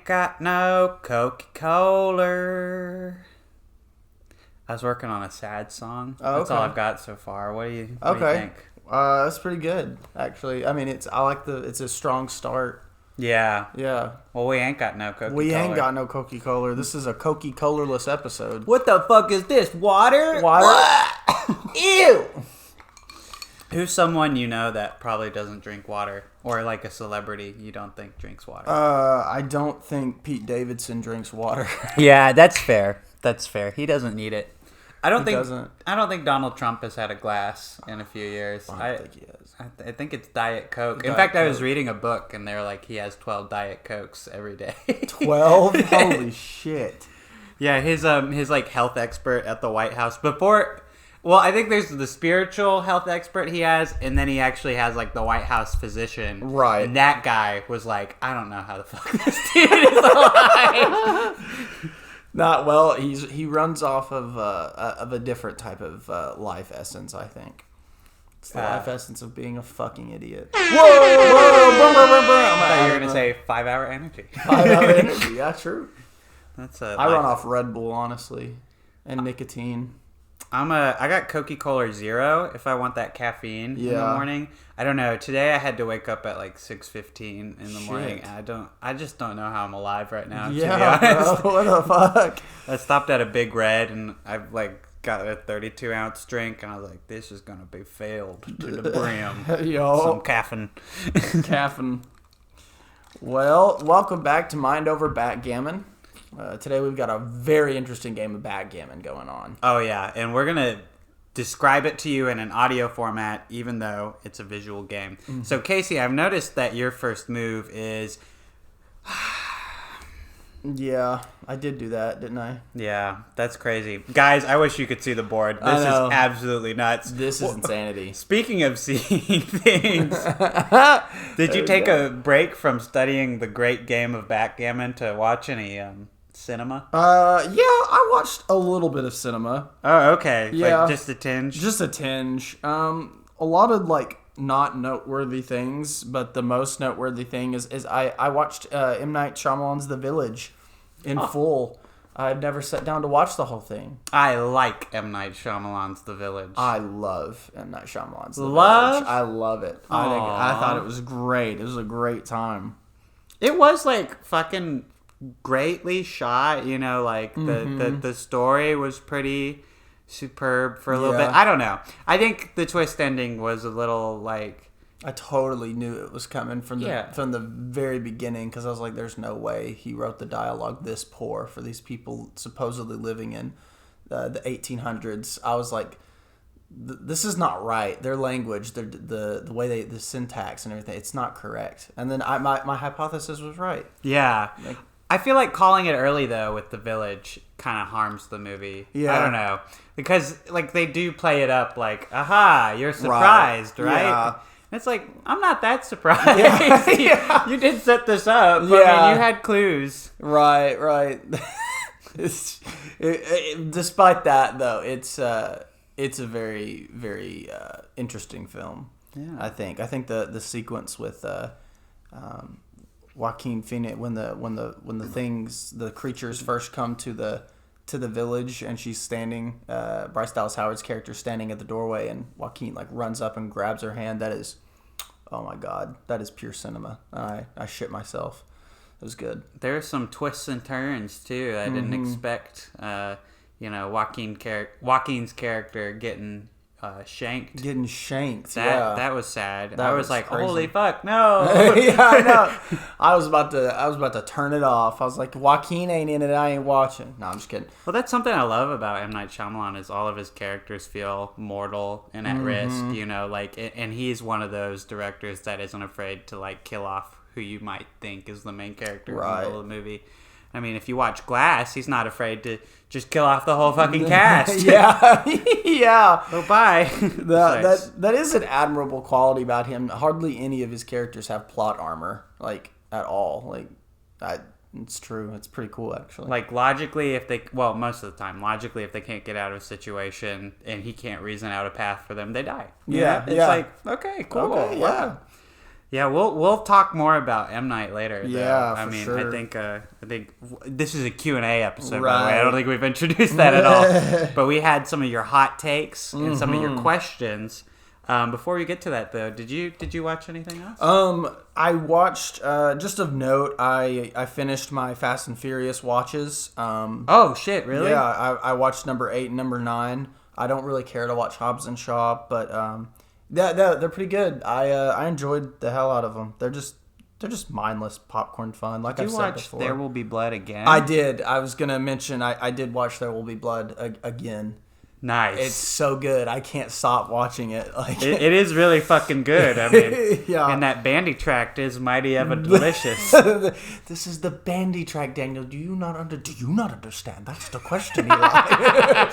ain't got no Coca-Cola. I was working on a sad song. Oh, That's okay. all I've got so far. What do you think? That's pretty good, actually. I mean, it's a strong start. Yeah. Yeah. Well, we ain't got no Coca-Cola. We ain't got no Coca-Cola. This is a Coca-Cola-less episode. What the fuck is this? Water? Ew! Who's someone you know that probably doesn't drink water? Or like a celebrity you don't think drinks water? I don't think Pete Davidson drinks water. Yeah, that's fair. That's fair. He doesn't need it. I don't think Donald Trump has had a glass in a few years. I don't think he has. I think it's Diet Coke. In Diet fact, I was Coke. reading a book and they're like he has 12 Diet Cokes every day. 12? Holy shit. Yeah, his like health expert at the White House well, I think there's the spiritual health expert he has, and then he actually has like the White House physician. Right. And that guy was like, I don't know how the fuck this dude is alive. Not well. He runs off of a different type of life essence. I think it's the life essence of being a fucking idiot. Whoa! I thought you were gonna say 5 hour energy. 5 hour energy. Yeah, true. That's I run off Red Bull, honestly, and nicotine. I got Coca-Cola Zero if I want that caffeine in the morning. I don't know. Today I had to wake up at like 6:15 in the morning. I just don't know how I'm alive right now. Yeah, to be honest. bro, what the fuck? I stopped at a Big Red and I've like got a 32-ounce drink and I was like, this is gonna be filled to the brim. Yo, some caffeine. Caffeine. Well, welcome back to Mind Over Backgammon. Today we've got a very interesting game of backgammon going on. Oh yeah, and we're gonna describe it to you in an audio format, even though it's a visual game. Mm-hmm. So Casey, I've noticed that your first move is. Yeah, I did do that, didn't I? Yeah, that's crazy, guys. I wish you could see the board. This is absolutely nuts. This is insanity. Speaking of seeing things, did you take a break from studying the great game of backgammon to watch any cinema? Yeah, I watched a little bit of cinema. Oh, okay. Yeah. Like just a tinge? Just a tinge. A lot of, like, not noteworthy things, but the most noteworthy thing is I watched M. Night Shyamalan's The Village in full. I'd never sat down to watch the whole thing. I like M. Night Shyamalan's The Village. I love M. Night Shyamalan's The Village. I love it. I thought it was great. It was a great time. It was, like, fucking greatly shot, you know, like the story was pretty superb for a little bit. I don't know. I think the twist ending was a little like I totally knew it was coming from the very beginning because I was like, there's no way he wrote the dialogue this poor for these people supposedly living in the 1800s. I was like, this is not right. Their language, the way the syntax and everything, it's not correct. And then my hypothesis was right. Yeah. Like, I feel like calling it early, though, with The Village kind of harms the movie. Yeah. I don't know. Because, like, they do play it up like, aha, you're surprised, right? Yeah. And it's like, I'm not that surprised. Yeah. You did set this up. Yeah. I mean, you had clues. Right. Despite that, though, it's a very, very interesting film. Yeah. I think the sequence with Joaquin Phoenix when the creatures first come to the village and she's standing, Bryce Dallas Howard's character standing at the doorway and Joaquin like runs up and grabs her hand. That is, oh my god, that is pure cinema. I shit myself. It was good. There are some twists and turns too. I didn't expect. Joaquin's character getting shanked. Getting shanked. That was sad. I was like, crazy. Holy fuck, no. Yeah, I know. I was about to turn it off. I was like, Joaquin ain't in it. I ain't watching. No, I'm just kidding. Well, that's something I love about M. Night Shyamalan is all of his characters feel mortal and at risk. You know, like, and he's one of those directors that isn't afraid to like kill off who you might think is the main character in the middle of the movie. I mean, if you watch Glass, he's not afraid to just kill off the whole fucking cast. Yeah. Oh, bye. That is an admirable quality about him. Hardly any of his characters have plot armor, like, at all. Like, it's true. It's pretty cool, actually. Like, most of the time, logically, if they can't get out of a situation and he can't reason out a path for them, they die. Yeah. It's like, okay, cool. Okay, yeah. Yeah, we'll talk more about M. Night later. Though. Yeah, I mean, sure. I think this is a Q&A episode, by the way. I don't think we've introduced that at all. But we had some of your hot takes and some of your questions. Before we get to that, though, did you watch anything else? I watched. Just of note, I finished my Fast and Furious watches. Oh shit! Really? Yeah, I watched number 8 and number 9. I don't really care to watch Hobbs and Shaw, but they're pretty good. I enjoyed the hell out of them. They're just mindless popcorn fun. Like I've said before. There Will Be Blood again? I did. I was gonna mention I did watch There Will Be Blood again. Nice. It's so good. I can't stop watching it. Like it is really fucking good. I mean, yeah. And that bandy track is mighty ever delicious. This is the bandy track, Daniel. Do you not understand? That's the question, Eli.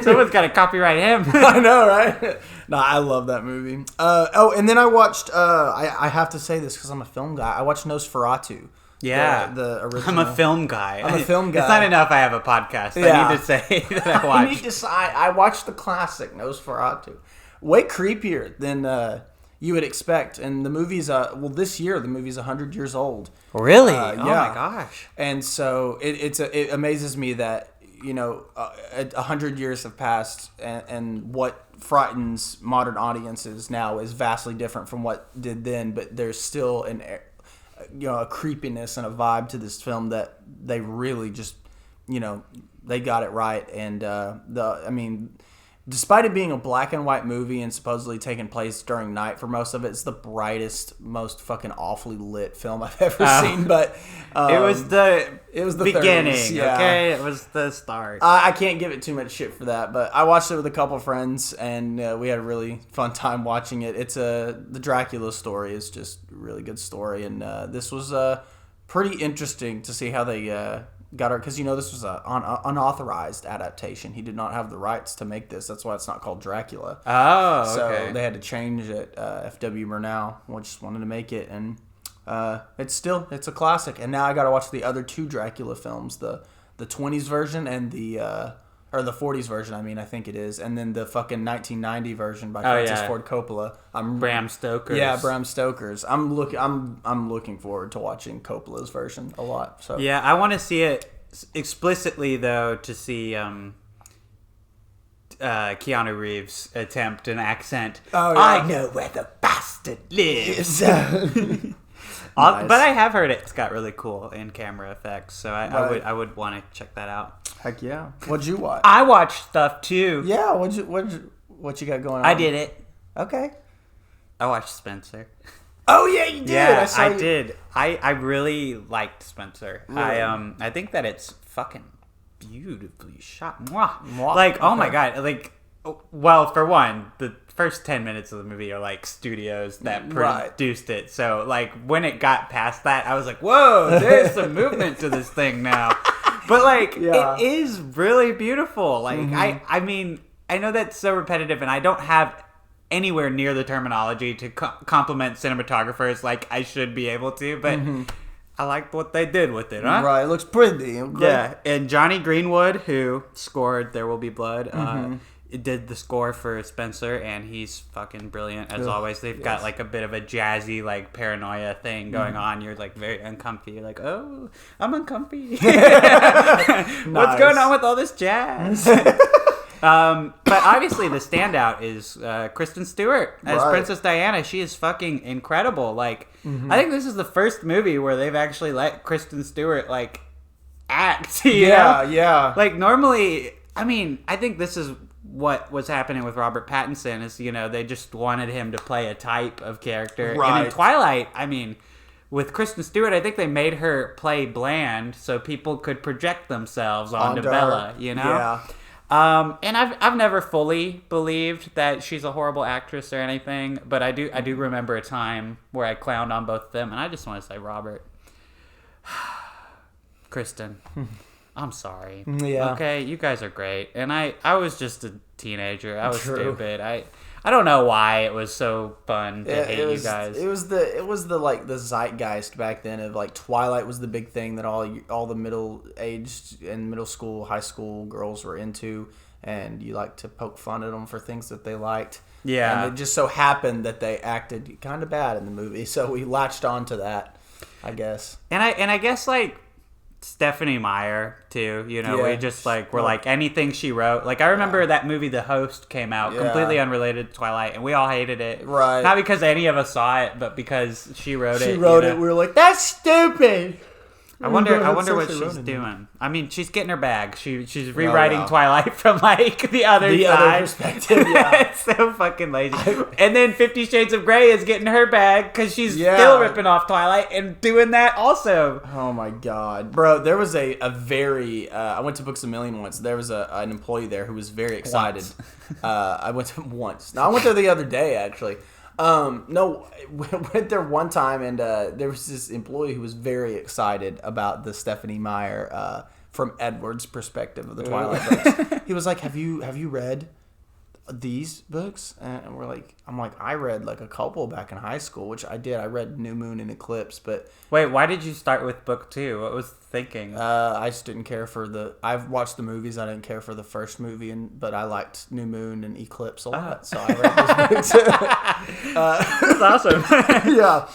Someone's got to copyright him. I know, right? No, I love that movie. And then I watched. I have to say this because I'm a film guy. I watched Nosferatu. Yeah, the original. I'm a film guy. I'm a film guy. It's not enough I have a podcast. Yeah. I need to say that I watched. I watched the classic Nosferatu. Way creepier than you would expect. And the movie's this year the movie's 100 years old. Really? Yeah. Oh my gosh. And so it amazes me that 100 years have passed, and what frightens modern audiences now is vastly different from what did then. But there's still a creepiness and a vibe to this film that they really just, they got it right. And despite it being a black and white movie and supposedly taking place during night for most of it, it's the brightest, most fucking awfully lit film I've ever seen. But it was the beginning. 30s, yeah. Okay, it was the start. I can't give it too much shit for that, but I watched it with a couple friends, and we had a really fun time watching it. It's the Dracula story is just a really good story, and this was pretty interesting to see how they got her, because this was an unauthorized adaptation. He did not have the rights to make this. That's why it's not called Dracula. Oh, okay. So they had to change it. F.W. Murnau just wanted to make it, and it's a classic. And now I got to watch the other 2 Dracula films, the 20s version and the 40s version. I think it is, and then the fucking 1990 version by Francis Ford Coppola. Bram Stoker's. Yeah, Bram Stoker's. I'm looking forward to watching Coppola's version a lot. So yeah, I want to see it explicitly though, to see Keanu Reeves attempt an accent. Oh, yeah. I know where the bastard lives. Nice. But I have heard it's got really cool in-camera effects, so I would want to check that out. Heck yeah! What'd you watch? I watched stuff too. Yeah, what you got going on? I did it. Okay. I watched Spencer. Oh yeah, you did. Yeah, I did. I really liked Spencer. Really? I think that it's fucking beautifully shot. Mwah. Mwah. Like, oh my god, like, well, for one, the first 10 minutes of the movie are like studios that produced it. So like when it got past that, I was like, whoa, there's some movement to this thing now. But like, it is really beautiful. Like, I mean, I know that's so repetitive, and I don't have anywhere near the terminology to compliment cinematographers like I should be able to, but I liked what they did with it, huh? Right, it looks pretty. Yeah, and Johnny Greenwood, who scored There Will Be Blood, did the score for Spencer, and he's fucking brilliant as always. They've got like a bit of a jazzy, like, paranoia thing going on. You're like very uncomfy. You're like, oh, I'm uncomfy. What's going on with all this jazz? But obviously the standout is Kristen Stewart as Princess Diana. She is fucking incredible. Like, I think this is the first movie where they've actually let Kristen Stewart like act. You know? Yeah. Like normally, I mean, I think this is what was happening with Robert Pattinson is, they just wanted him to play a type of character. Right. And in Twilight, I mean, with Kristen Stewart, I think they made her play bland so people could project themselves onto Bella, Yeah. And I've never fully believed that she's a horrible actress or anything, but I do remember a time where I clowned on both of them, and I just want to say, Robert, Kristen, I'm sorry. Yeah. Okay, you guys are great, and I was just a teenager. I was stupid. I don't know why it was so fun to hate you guys. It was the like the zeitgeist back then of like Twilight was the big thing that all the middle-aged and middle school, high school girls were into, and you like to poke fun at them for things that they liked. Yeah. And it just so happened that they acted kind of bad in the movie, so we latched on to that, I guess. And I guess like Stephenie Meyer too, you know, we just like we're like anything she wrote. Like I remember that movie The Host came out, completely unrelated to Twilight, and we all hated it. Right. Not because any of us saw it, but because she wrote it. She wrote it. We were like, that's stupid. I wonder what she's doing. I mean, she's getting her bag. She's rewriting Twilight from like the other side. Other perspective, yeah. It's so fucking lazy. And then 50 Shades of Grey is getting her bag because she's still ripping off Twilight and doing that also. Oh my god, bro! There was a very I went to Books A Million once. There was an employee there who was very excited. I went to once. No, I went there the other day actually. No, went there one time, and there was this employee who was very excited about the Stephenie Meyer from Edward's perspective of the Twilight books. He was like, "Have you read these books?" And I'm like, I read like a couple back in high school, which I did. I read New Moon and Eclipse, but wait, why did you start with book 2? What was the thinking? I just didn't care for I've watched the movies. I didn't care for the first movie, but I liked New Moon and Eclipse a lot, so I read those books. That's awesome. Yeah,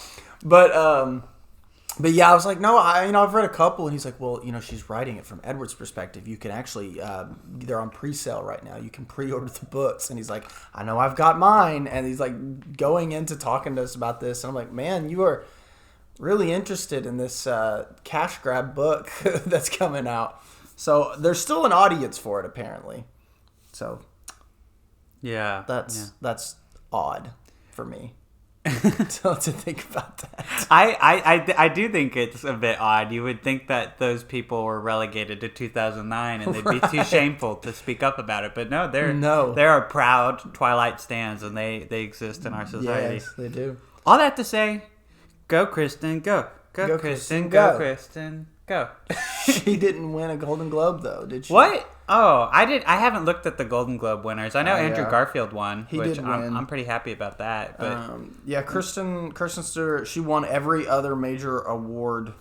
but yeah, I was like, no, I've read a couple, and he's like, well, she's writing it from Edward's perspective. You can actually, they're on pre-sale right now. You can pre-order the books, and he's like, I know I've got mine, and he's like going into talking to us about this, and I'm like, man, you are really interested in this cash grab book that's coming out. So there's still an audience for it apparently. So yeah, that's odd for me. to think about that. I do think it's a bit odd. You would think that those people were relegated to 2009 and they'd be too shameful to speak up about it. But no, they're proud Twilight stans, and they exist in our society. Yes, they do. All that to say, go Kristen, go Kristen, go Kristen, go. She didn't win a Golden Globe though, did she? What? Oh, I haven't looked at the Golden Globe winners. I know Andrew Garfield won, which I'm pretty happy about that. But Kristen Stewart, she won every other major award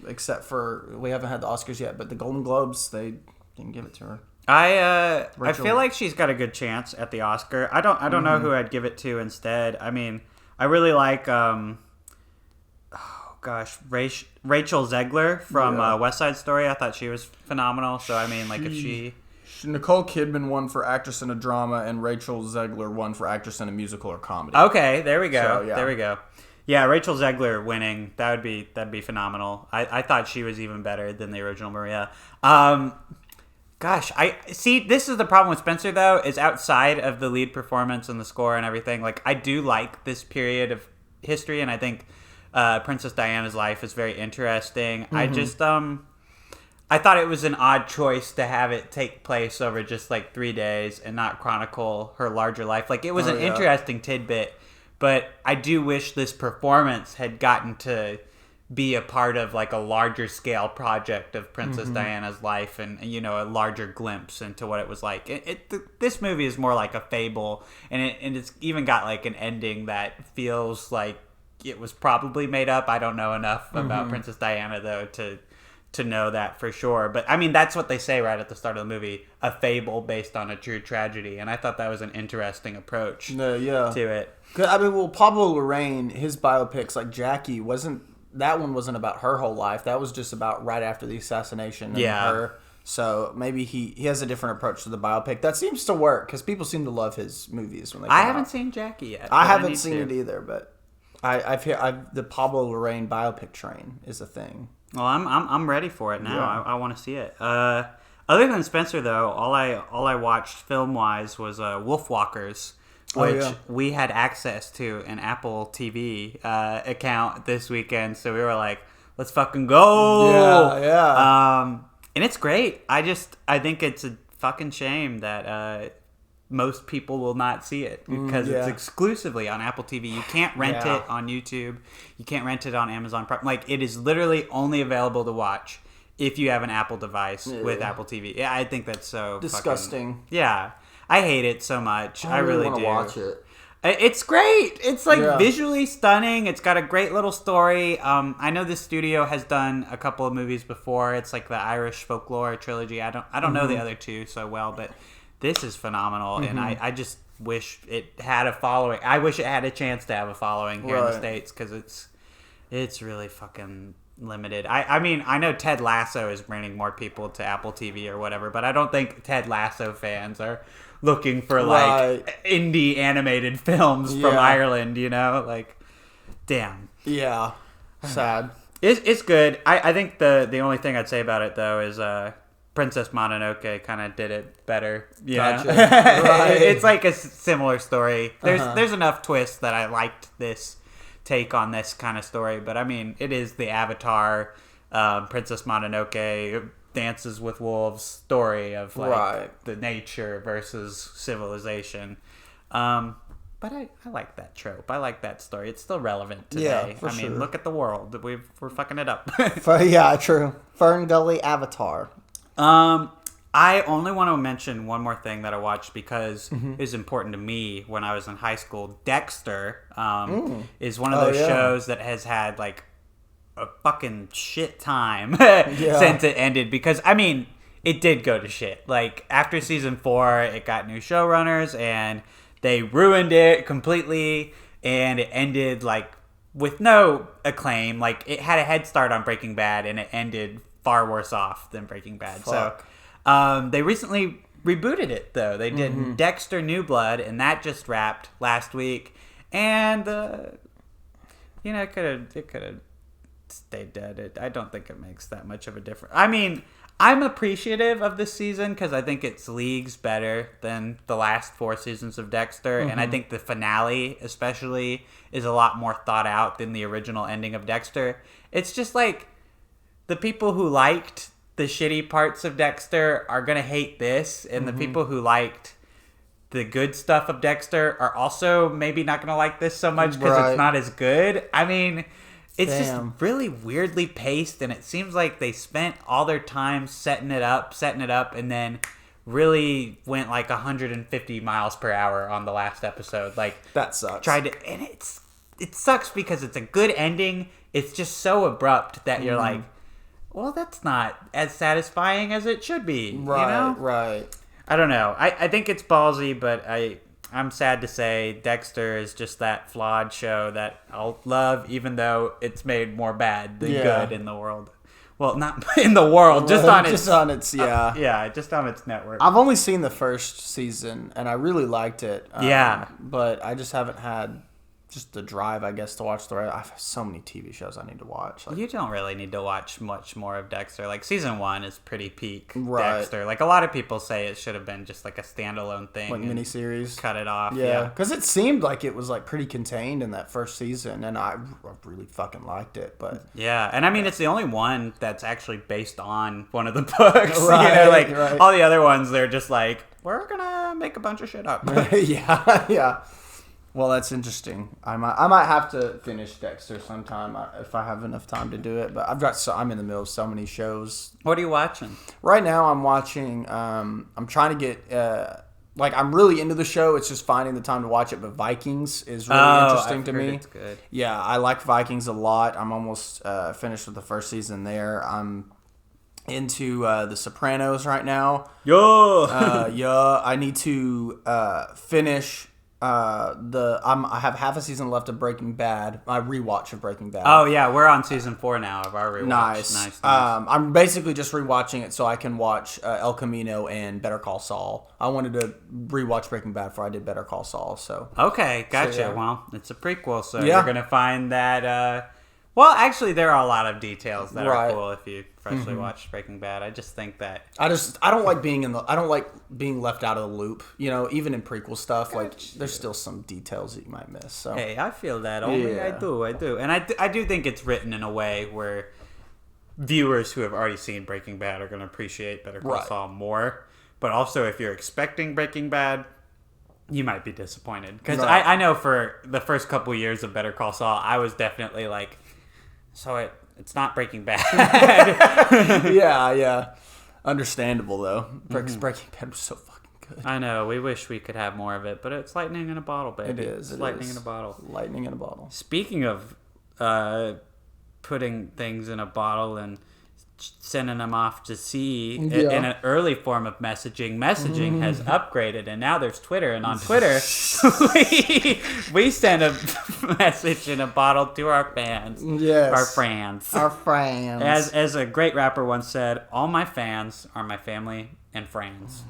except for, we haven't had the Oscars yet, but the Golden Globes, they didn't give it to her. I feel like she's got a good chance at the Oscar. I don't know who I'd give it to instead. I mean, I really like Rachel Zegler from West Side Story. I thought she was phenomenal. So I mean, like if Nicole Kidman won for actress in a drama, and Rachel Zegler won for actress in a musical or comedy. Okay, there we go. So, there we go. Yeah, Rachel Zegler winning, that'd be phenomenal. I thought she was even better than the original Maria. Gosh, I see. This is the problem with Spencer though. Is outside of the lead performance and the score and everything. Like I do like this period of history, and I think Princess Diana's life is very interesting. Mm-hmm. I just I thought it was an odd choice to have it take place over just like 3 days and not chronicle her larger life. Like it was an interesting tidbit, but I do wish this performance had gotten to be a part of like a larger scale project of Princess Diana's life, and a larger glimpse into what it was like. This movie is more like a fable, and it's even got like an ending that feels like it was probably made up. I don't know enough about Princess Diana though to know that for sure. But I mean, that's what they say right at the start of the movie, a fable based on a true tragedy. And I thought that was an interesting approach to it. I mean, well, Pablo Larraín, his biopics like Jackie wasn't about her whole life. That was just about right after the assassination and her. So maybe he has a different approach to the biopic. That seems to work because people seem to love his movies when they come I haven't seen Jackie yet. I haven't seen it either, but I've the Pablo Larraín biopic train is a thing. Well, I'm ready for it now. Yeah. I want to see it. Other than Spencer, though, all I watched film wise was Wolfwalkers, which we had access to an Apple TV account this weekend. So we were like, let's fucking go! Yeah. And it's great. I think it's a fucking shame that most people will not see it because it's exclusively on Apple TV. You can't rent it on YouTube. You can't rent it on Amazon Prime. Like, it is literally only available to watch if you have an Apple device with Apple TV. Yeah, I think that's so disgusting. Yeah. I hate it so much. I really do. Watch it. It's great. It's like visually stunning. It's got a great little story. I know this studio has done a couple of movies before. It's like the Irish folklore trilogy. I don't know the other two so well, but this is phenomenal, and I just wish it had a following. I wish it had a chance to have a following here in the States, because it's really fucking limited. I mean, I know Ted Lasso is bringing more people to Apple TV or whatever, but I don't think Ted Lasso fans are looking for like indie animated films from Ireland, you know? Like, damn. Yeah. Sad. It's good. I think the only thing I'd say about it, though, is Princess Mononoke kind of did it better. Gotcha. It's like a similar story. There's enough twists that I liked this take on this kind of story, but I mean, it is the Avatar, Princess Mononoke, Dances with Wolves story of like the nature versus civilization. But I like that trope. I like that story. It's still relevant today. I mean, look at the world. We're fucking it up. Yeah, true. Fern Gully Avatar. I only want to mention one more thing that I watched because it was important to me when I was in high school. Dexter is one of those shows that has had like a fucking shit time since it ended, because I mean, it did go to shit. Like, after season 4, it got new showrunners and they ruined it completely, and it ended like with no acclaim. Like, it had a head start on Breaking Bad and it ended far worse off than Breaking Bad. Fuck. So they recently rebooted it, though. They did Dexter New Blood, and that just wrapped last week. And it could have stayed dead. I don't think it makes that much of a difference. I mean, I'm appreciative of this season because I think it's leagues better than the last 4 seasons of Dexter, and I think the finale especially is a lot more thought out than the original ending of Dexter. It's just like, the people who liked the shitty parts of Dexter are gonna hate this, and the people who liked the good stuff of Dexter are also maybe not gonna like this so much because it's not as good. I mean, it's just really weirdly paced, and it seems like they spent all their time setting it up, and then really went like 150 miles per hour on the last episode. Like, that sucks. And it sucks because it's a good ending. It's just so abrupt that you're like, well, that's not as satisfying as it should be. Right, you know? Right. I don't know. I think it's ballsy, but I'm sad to say Dexter is just that flawed show that I'll love, even though it's made more bad than good in the world. Well, not in the world, just on its just on its network. I've only seen the first season, and I really liked it. But I just haven't had just the drive, I guess, to watch the rest. I have so many TV shows I need to watch. Like, you don't really need to watch much more of Dexter. Like, season 1 is pretty peak Dexter. Like, a lot of people say it should have been just like a standalone thing, like miniseries. Cut it off. Yeah, because it seemed like it was like pretty contained in that first season, and I really fucking liked it. But yeah, and I mean, it's the only one that's actually based on one of the books. All the other ones, they're just like, we're gonna make a bunch of shit up. yeah. Well, that's interesting. I might have to finish Dexter sometime if I have enough time to do it. But I'm in the middle of so many shows. What are you watching? Right now, I'm watching. I'm trying to get I'm really into the show. It's just finding the time to watch it. But Vikings is really interesting to me. It's good. Yeah, I like Vikings a lot. I'm almost finished with the first season there. I'm into The Sopranos right now. I need to finish. I have half a season left of Breaking Bad. My rewatch of Breaking Bad. Oh yeah, we're on season 4 now of our rewatch. Nice. I'm basically just rewatching it so I can watch El Camino and Better Call Saul. I wanted to rewatch Breaking Bad before I did Better Call Saul. So okay, gotcha. So, yeah. Well, it's a prequel, so you're gonna find that. Well, actually, there are a lot of details that are cool if you freshly watched Breaking Bad. I just think that I don't like being left out of the loop. You know, even in prequel stuff, there's still some details that you might miss. So hey, I feel that. I do, and I do think it's written in a way where viewers who have already seen Breaking Bad are going to appreciate Better Call Saul more. But also, if you're expecting Breaking Bad, you might be disappointed because I know for the first couple years of Better Call Saul, I was definitely like. So it's not Breaking Bad. yeah. Understandable, though. Breaking Bad was so fucking good. I know. We wish we could have more of it, but it's lightning in a bottle, baby. It is. It's lightning in a bottle. Lightning in a bottle. Speaking of putting things in a bottle and sending them off to sea in an early form of messaging has upgraded, and now there's Twitter, and on Twitter we send a message in a bottle to our fans. Yes. Our fans. As a great rapper once said, all my fans are my family and friends.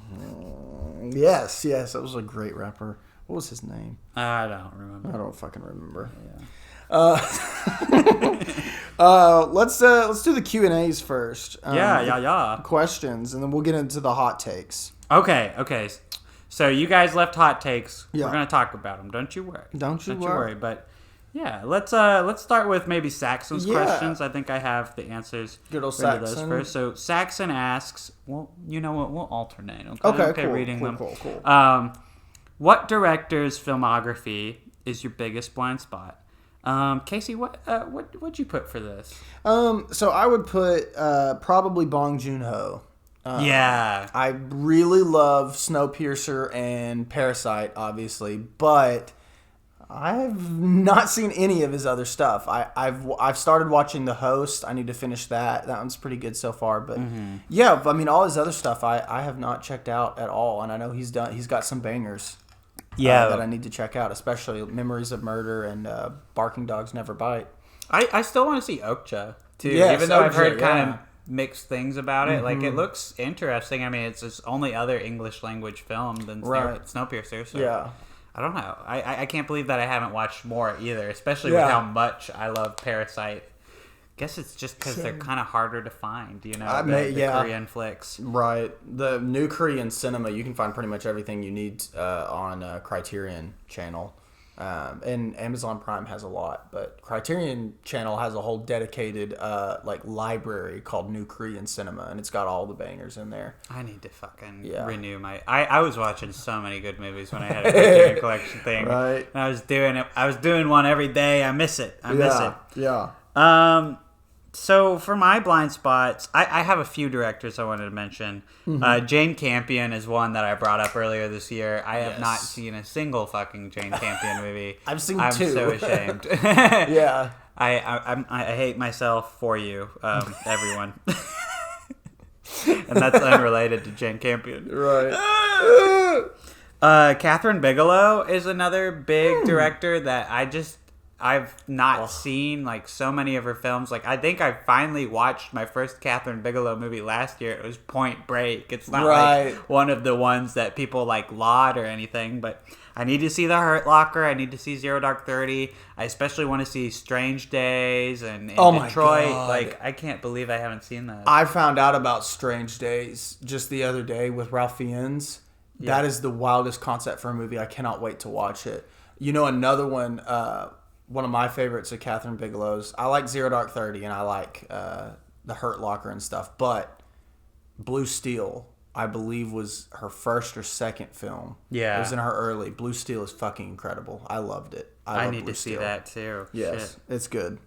Yes, that was a great rapper. What was his name? I don't remember. I don't fucking remember. Yeah. Let's do the Q&As first. Questions, and then we'll get into the hot takes. Okay. So you guys left hot takes. Yeah. We're gonna talk about them. Don't you worry. Don't you worry. But yeah, let's start with maybe Saxon's questions. I think I have the answers. Good old Saxon. Those first. So Saxon asks, well, you know what? We'll alternate. Okay. Cool, reading them. Cool. What director's filmography is your biggest blind spot? Casey, what'd you put for this? So I would put probably Bong Joon-ho. Yeah. I really love Snowpiercer and Parasite, obviously, but I've not seen any of his other stuff. I've started watching The Host. I need to finish that. That one's pretty good so far, but yeah, I mean all his other stuff I have not checked out at all, and I know he's got some bangers. That I need to check out, especially Memories of Murder and Barking Dogs Never Bite. I still want to see Okja, too, even though I've heard kind of mixed things about it. Like, it looks interesting. I mean, it's his only other English language film than Snowpiercer, so yeah. I don't know. I can't believe that I haven't watched more either, especially with how much I love Parasite. Guess it's just because they're kind of harder to find, the Korean flicks. Right. The new Korean cinema, you can find pretty much everything you need on Criterion Channel. And Amazon Prime has a lot, but Criterion Channel has a whole dedicated library called New Korean Cinema, and it's got all the bangers in there. I need to fucking renew my... I was watching so many good movies when I had a Criterion collection thing. Right. And I was doing one every day. I miss it. Yeah. So for my blind spots, I have a few directors I wanted to mention. Jane Campion is one that I brought up earlier this year. I have not seen a single fucking Jane Campion movie. I'm two. I'm so ashamed. Yeah. I hate myself for you, everyone. And that's unrelated to Jane Campion. Right. Catherine Bigelow is another big director that I've not seen like so many of her films. Like I think I finally watched my first Catherine Bigelow movie last year. It was Point Break. It's not like one of the ones that people like laud or anything, but I need to see The Hurt Locker. I need to see Zero Dark 30. I especially want to see Strange Days and Detroit. My God. Like I can't believe I haven't seen that. I found out about Strange Days just the other day with Ralph Fiennes. Yeah. That is the wildest concept for a movie. I cannot wait to watch it. You know, another one. One of my favorites of Catherine Bigelow's. I like Zero Dark 30 and I like The Hurt Locker and stuff. But Blue Steel, I believe, was her first or second film. Yeah. It was in her early. Blue Steel is fucking incredible. I loved it. I need to see that too. Yes, shit. It's good.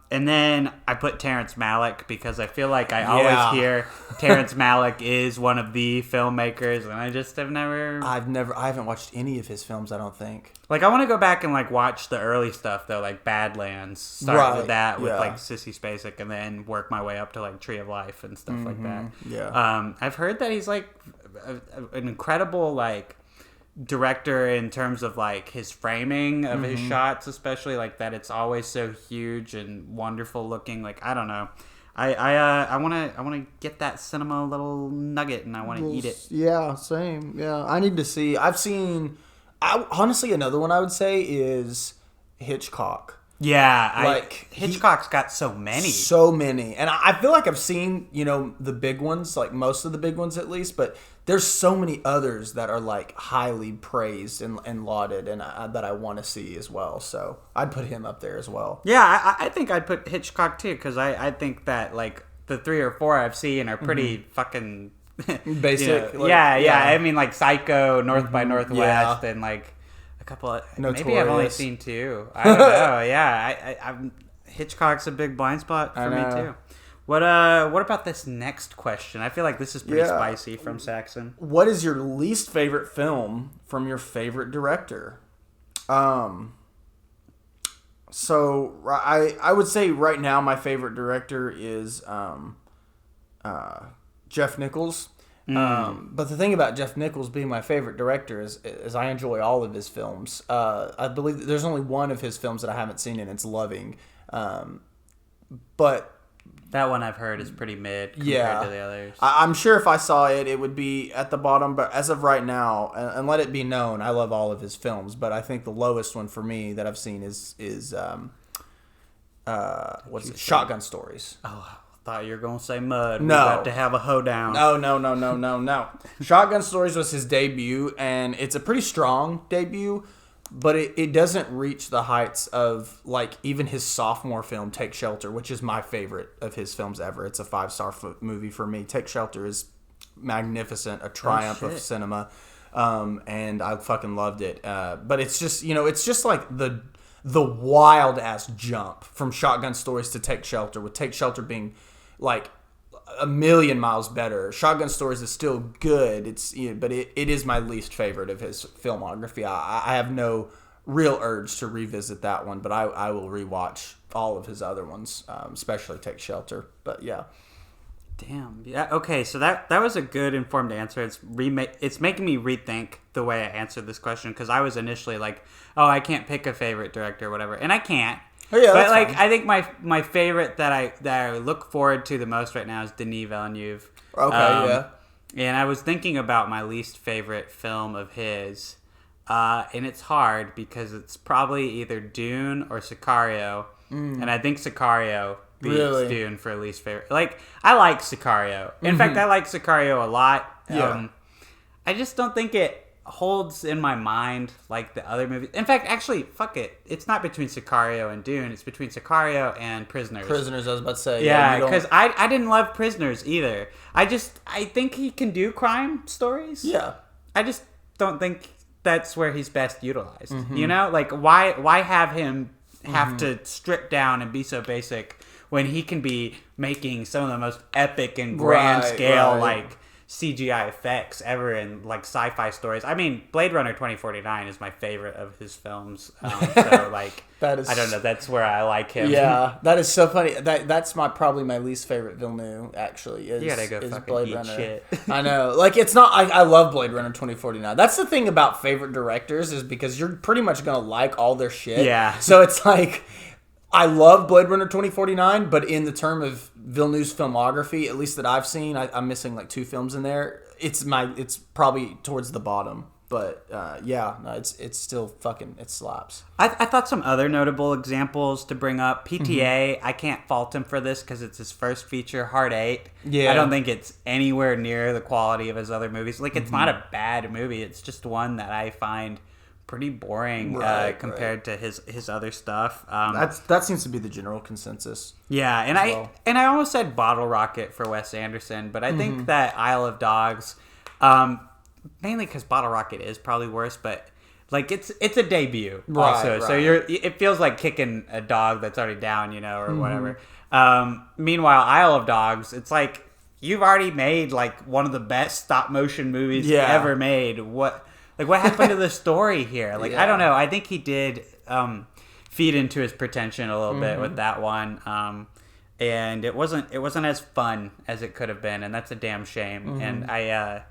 And then I put Terrence Malick because I feel like I always hear Terrence Malick is one of the filmmakers, and I just have never... I haven't watched any of his films, I don't think. Like, I want to go back and, like, watch the early stuff, though, like Badlands. Start with that, with, like, Sissy Spacek, and then work my way up to, like, Tree of Life and stuff like that. Yeah. I've heard that he's, like, an incredible, like... director in terms of like his framing of his shots, especially like that it's always so huge and wonderful looking. Like I don't know, I want to get that cinema little nugget and I want to eat it. Yeah, same. Yeah, I need to see. Honestly, another one I would say is Hitchcock. Yeah, Hitchcock's got so many, and I feel like I've seen the big ones, like most of the big ones at least, but there's so many others that are like highly praised and lauded, and that I want to see as well. So I'd put him up there as well. Yeah, I think I'd put Hitchcock too because I think that like the 3 or 4 I've seen are pretty fucking basic. Yeah. I mean like Psycho, North by Northwest, and like. Couple of, maybe I've only seen 2. I don't know. Yeah, I'm Hitchcock's a big blind spot for me too. What about this next question? I feel like this is pretty spicy from Saxon. What is your least favorite film from your favorite director? So I would say right now my favorite director is Jeff Nichols. But the thing about Jeff Nichols being my favorite director is I enjoy all of his films. I believe there's only one of his films that I haven't seen, and it's Loving. But that one I've heard is pretty mid compared to the others. I'm sure if I saw it, it would be at the bottom. But as of right now, and let it be known, I love all of his films. But I think the lowest one for me that I've seen is Shotgun Stories. Oh, I thought you were going to say Mud. No. We're about to have a hoedown. No. Shotgun Stories was his debut, and it's a pretty strong debut. But it doesn't reach the heights of, like, even his sophomore film, Take Shelter, which is my favorite of his films ever. It's a 5-star movie for me. Take Shelter is magnificent, a triumph of cinema, and I fucking loved it. But it's just, it's just like the wild-ass jump from Shotgun Stories to Take Shelter, with Take Shelter being, like, a million miles better. Shotgun Stories is still good. But it is my least favorite of his filmography. I have no real urge to revisit that one, but I will rewatch all of his other ones, especially Take Shelter. But yeah. Damn. Yeah. Okay. So that was a good informed answer. It's making me rethink the way I answered this question, because I was initially like, oh, I can't pick a favorite director or whatever, and I can't. Oh, yeah, but like, fine. I think my favorite that I look forward to the most right now is Denis Villeneuve. Okay, yeah. And I was thinking about my least favorite film of his, and it's hard because it's probably either Dune or Sicario, and I think Sicario beats Dune for least favorite. Like, I like Sicario. In fact, I like Sicario a lot. Yeah. I just don't think it holds in my mind like the other movies. In fact, actually, fuck it. It's not between Sicario and Dune. It's between Sicario and Prisoners. Prisoners, I was about to say. Yeah, because I didn't love Prisoners either. I think he can do crime stories. Yeah. I just don't think that's where he's best utilized. Like, why have him have to strip down and be so basic when he can be making some of the most epic and grand scale like CGI effects ever in like sci-fi stories. I mean, Blade Runner 2049 is my favorite of his films. So like, I don't know. That's where I like him. Yeah, that is so funny. That's probably my least favorite Villeneuve. Actually, you gotta go fucking Blade eat Runner. Shit. I know. Like, it's not. I love Blade Runner 2049. That's the thing about favorite directors, is because you're pretty much gonna like all their shit. Yeah. So it's like, I love Blade Runner 2049, but in the term of Villeneuve's filmography, at least that I've seen, I'm missing like 2 films in there. It's probably towards the bottom. But it's still fucking, it slaps. I thought some other notable examples to bring up. PTA, I can't fault him for this because it's his first feature, Hard 8. Yeah. I don't think it's anywhere near the quality of his other movies. Like, it's not a bad movie. It's just one that I find pretty boring compared to his other stuff. That seems to be the general consensus. Yeah, and I almost said Bottle Rocket for Wes Anderson, but I think that Isle of Dogs, mainly because Bottle Rocket is probably worse, but like it's a debut also, so it feels like kicking a dog that's already down, or whatever. Meanwhile, Isle of Dogs, it's like you've already made like one of the best stop motion movies ever made. What happened to the story here? Like, I don't know. I think he did feed into his pretension a little bit with that one, and it wasn't as fun as it could have been, and that's a damn shame. And I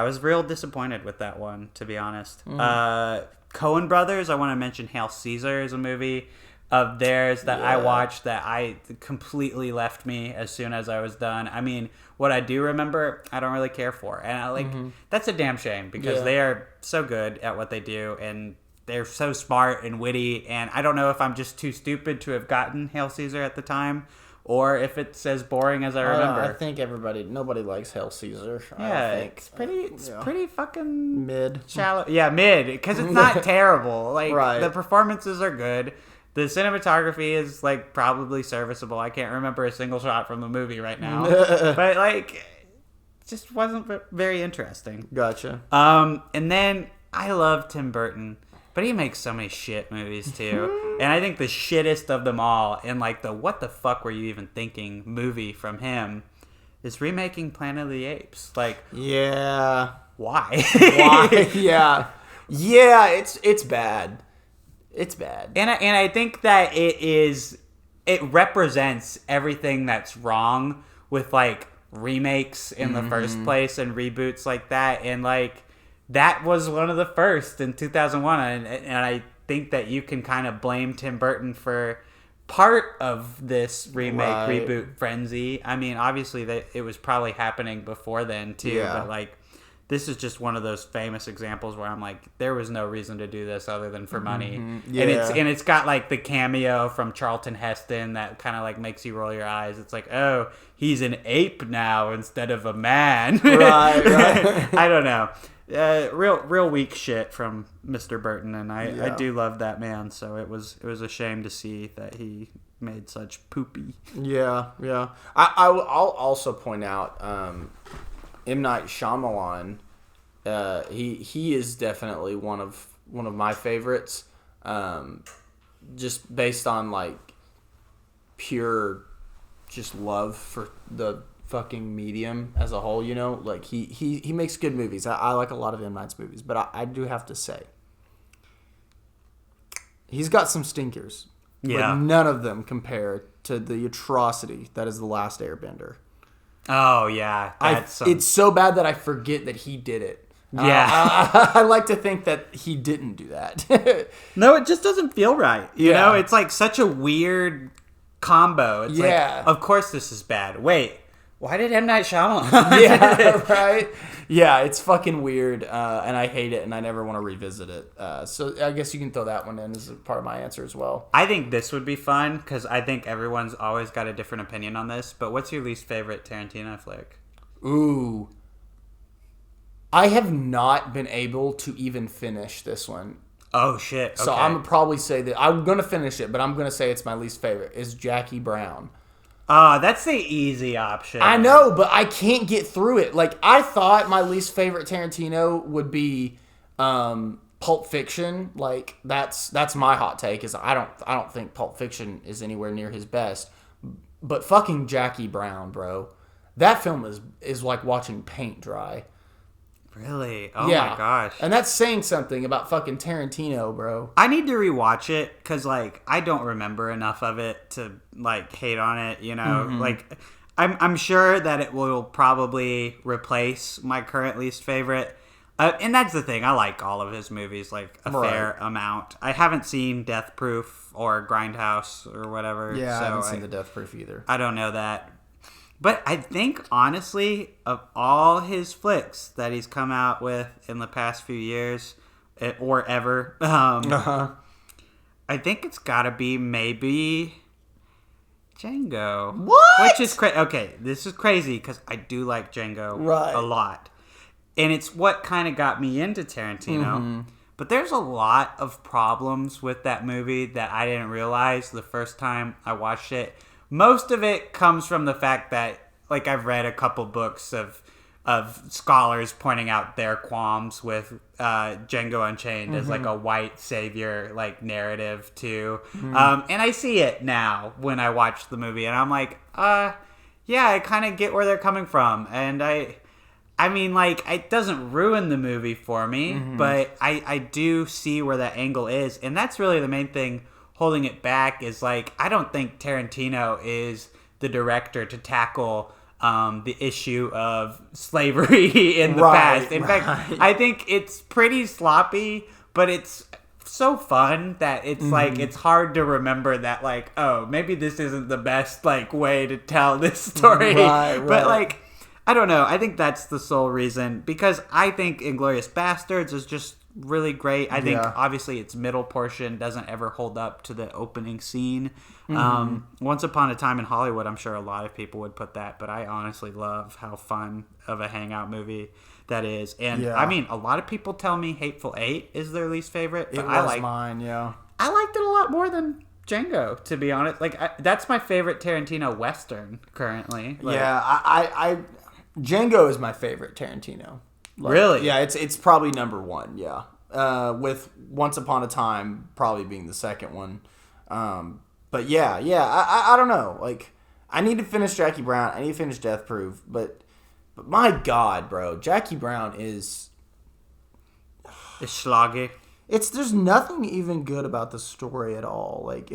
was real disappointed with that one, to be honest. Coen Brothers, I want to mention Hail Caesar is a movie of theirs that I watched that I completely left me as soon as I was done. I mean, what I do remember, I don't really care for. And that's a damn shame, because they are so good at what they do, and they're so smart and witty, and I don't know if I'm just too stupid to have gotten Hail Caesar at the time, or if it's as boring as I remember. I think nobody likes Hail Caesar. Yeah, I think. It's pretty fucking mid. Shallow. Yeah, mid, because it's not terrible. Like, the performances are good. The cinematography is, like, probably serviceable. I can't remember a single shot from the movie right now. But, like, it just wasn't very interesting. Gotcha. And then I love Tim Burton. But he makes so many shit movies too. And I think the shittest of them all, and like the what the fuck were you even thinking movie from him, is remaking Planet of the Apes. Like, yeah. Why? Why? Yeah. Yeah, it's bad. It's bad. And I think that it represents everything that's wrong with like remakes in the first place and reboots like that. And like that was one of the first in 2001, and I think that you can kind of blame Tim Burton for part of this remake reboot frenzy. I mean, obviously that it was probably happening before then too, but like this is just one of those famous examples where I'm like, there was no reason to do this other than for money. Yeah. And it's got like the cameo from Charlton Heston that kind of like makes you roll your eyes. It's like, oh, he's an ape now instead of a man. Right. I don't know. Real weak shit from Mr. Burton, and I do love that man. So it was a shame to see that he made such poopy. Yeah. I'll also point out M. Night Shyamalan. He is definitely one of my favorites. Just based on like pure just love for the fucking medium as a whole, you know, like he makes good movies. I like a lot of M. Night's movies, but I do have to say he's got some stinkers. Yeah, but none of them compare to the atrocity that is The Last Airbender. Oh yeah, it's so bad that I forget that he did it. Yeah, I like to think that he didn't do that. No, it just doesn't feel right. You know, it's like such a weird combo. It's like, of course this is bad. Wait, why did M. Night Shyamalan? Yeah, right? Yeah, it's fucking weird, and I hate it, and I never want to revisit it. So I guess you can throw that one in as a part of my answer as well. I think this would be fun, because I think everyone's always got a different opinion on this, but what's your least favorite Tarantino flick? Ooh. I have not been able to even finish this one. Oh, shit. Okay. So I'm going to probably say that I'm going to finish it, but I'm going to say it's my least favorite, is Jackie Brown. That's the easy option. I know, but I can't get through it. Like, I thought my least favorite Tarantino would be Pulp Fiction. Like, that's my hot take, is I don't think Pulp Fiction is anywhere near his best. But fucking Jackie Brown, bro. That film is like watching paint dry. Really? Oh my gosh. And that's saying something about fucking Tarantino, bro. I need to rewatch it because, like, I don't remember enough of it to, like, hate on it, you know? Like, I'm sure that it will probably replace my current least favorite. And that's the thing. I like all of his movies, like, a fair amount. I haven't seen Death Proof or Grindhouse or whatever. Yeah, so I haven't seen the Death Proof either. I don't know that. But I think, honestly, of all his flicks that he's come out with in the past few years, or ever, I think it's got to be maybe Django. What? Which is crazy. Okay, this is crazy because I do like Django a lot. And it's what kind of got me into Tarantino. But there's a lot of problems with that movie that I didn't realize the first time I watched it. Most of it comes from the fact that, like, I've read a couple books of scholars pointing out their qualms with Django Unchained as, like, a white savior, like, narrative, too. And I see it now when I watch the movie, and I'm like, yeah, I kind of get where they're coming from. And I mean, like, it doesn't ruin the movie for me, but I do see where that angle is. And that's really the main thing holding it back, is like, I don't think Tarantino is the director to tackle the issue of slavery in the past. In fact, I think it's pretty sloppy, but it's so fun that it's like, it's hard to remember that, like, oh, maybe this isn't the best, like, way to tell this story. But, like, I don't know. I think that's the sole reason, because I think Inglourious Bastards is just really great. I think obviously its middle portion doesn't ever hold up to the opening scene. Once Upon a Time in Hollywood, I'm sure a lot of people would put that, but I honestly love how fun of a hangout movie that is. And I mean, a lot of people tell me Hateful Eight is their least favorite, but I like mine. I liked it a lot more than Django, to be honest. Like, that's my favorite Tarantino Western currently. Like, Django is my favorite Tarantino. Like, really? Yeah, it's probably number one. Yeah. with Once Upon a Time probably being the second one. But yeah, I don't know. Like, I need to finish Jackie Brown. I need to finish Death Proof. But my God, bro, Jackie Brown is... It's schloggy. There's nothing even good about the story at all. Like,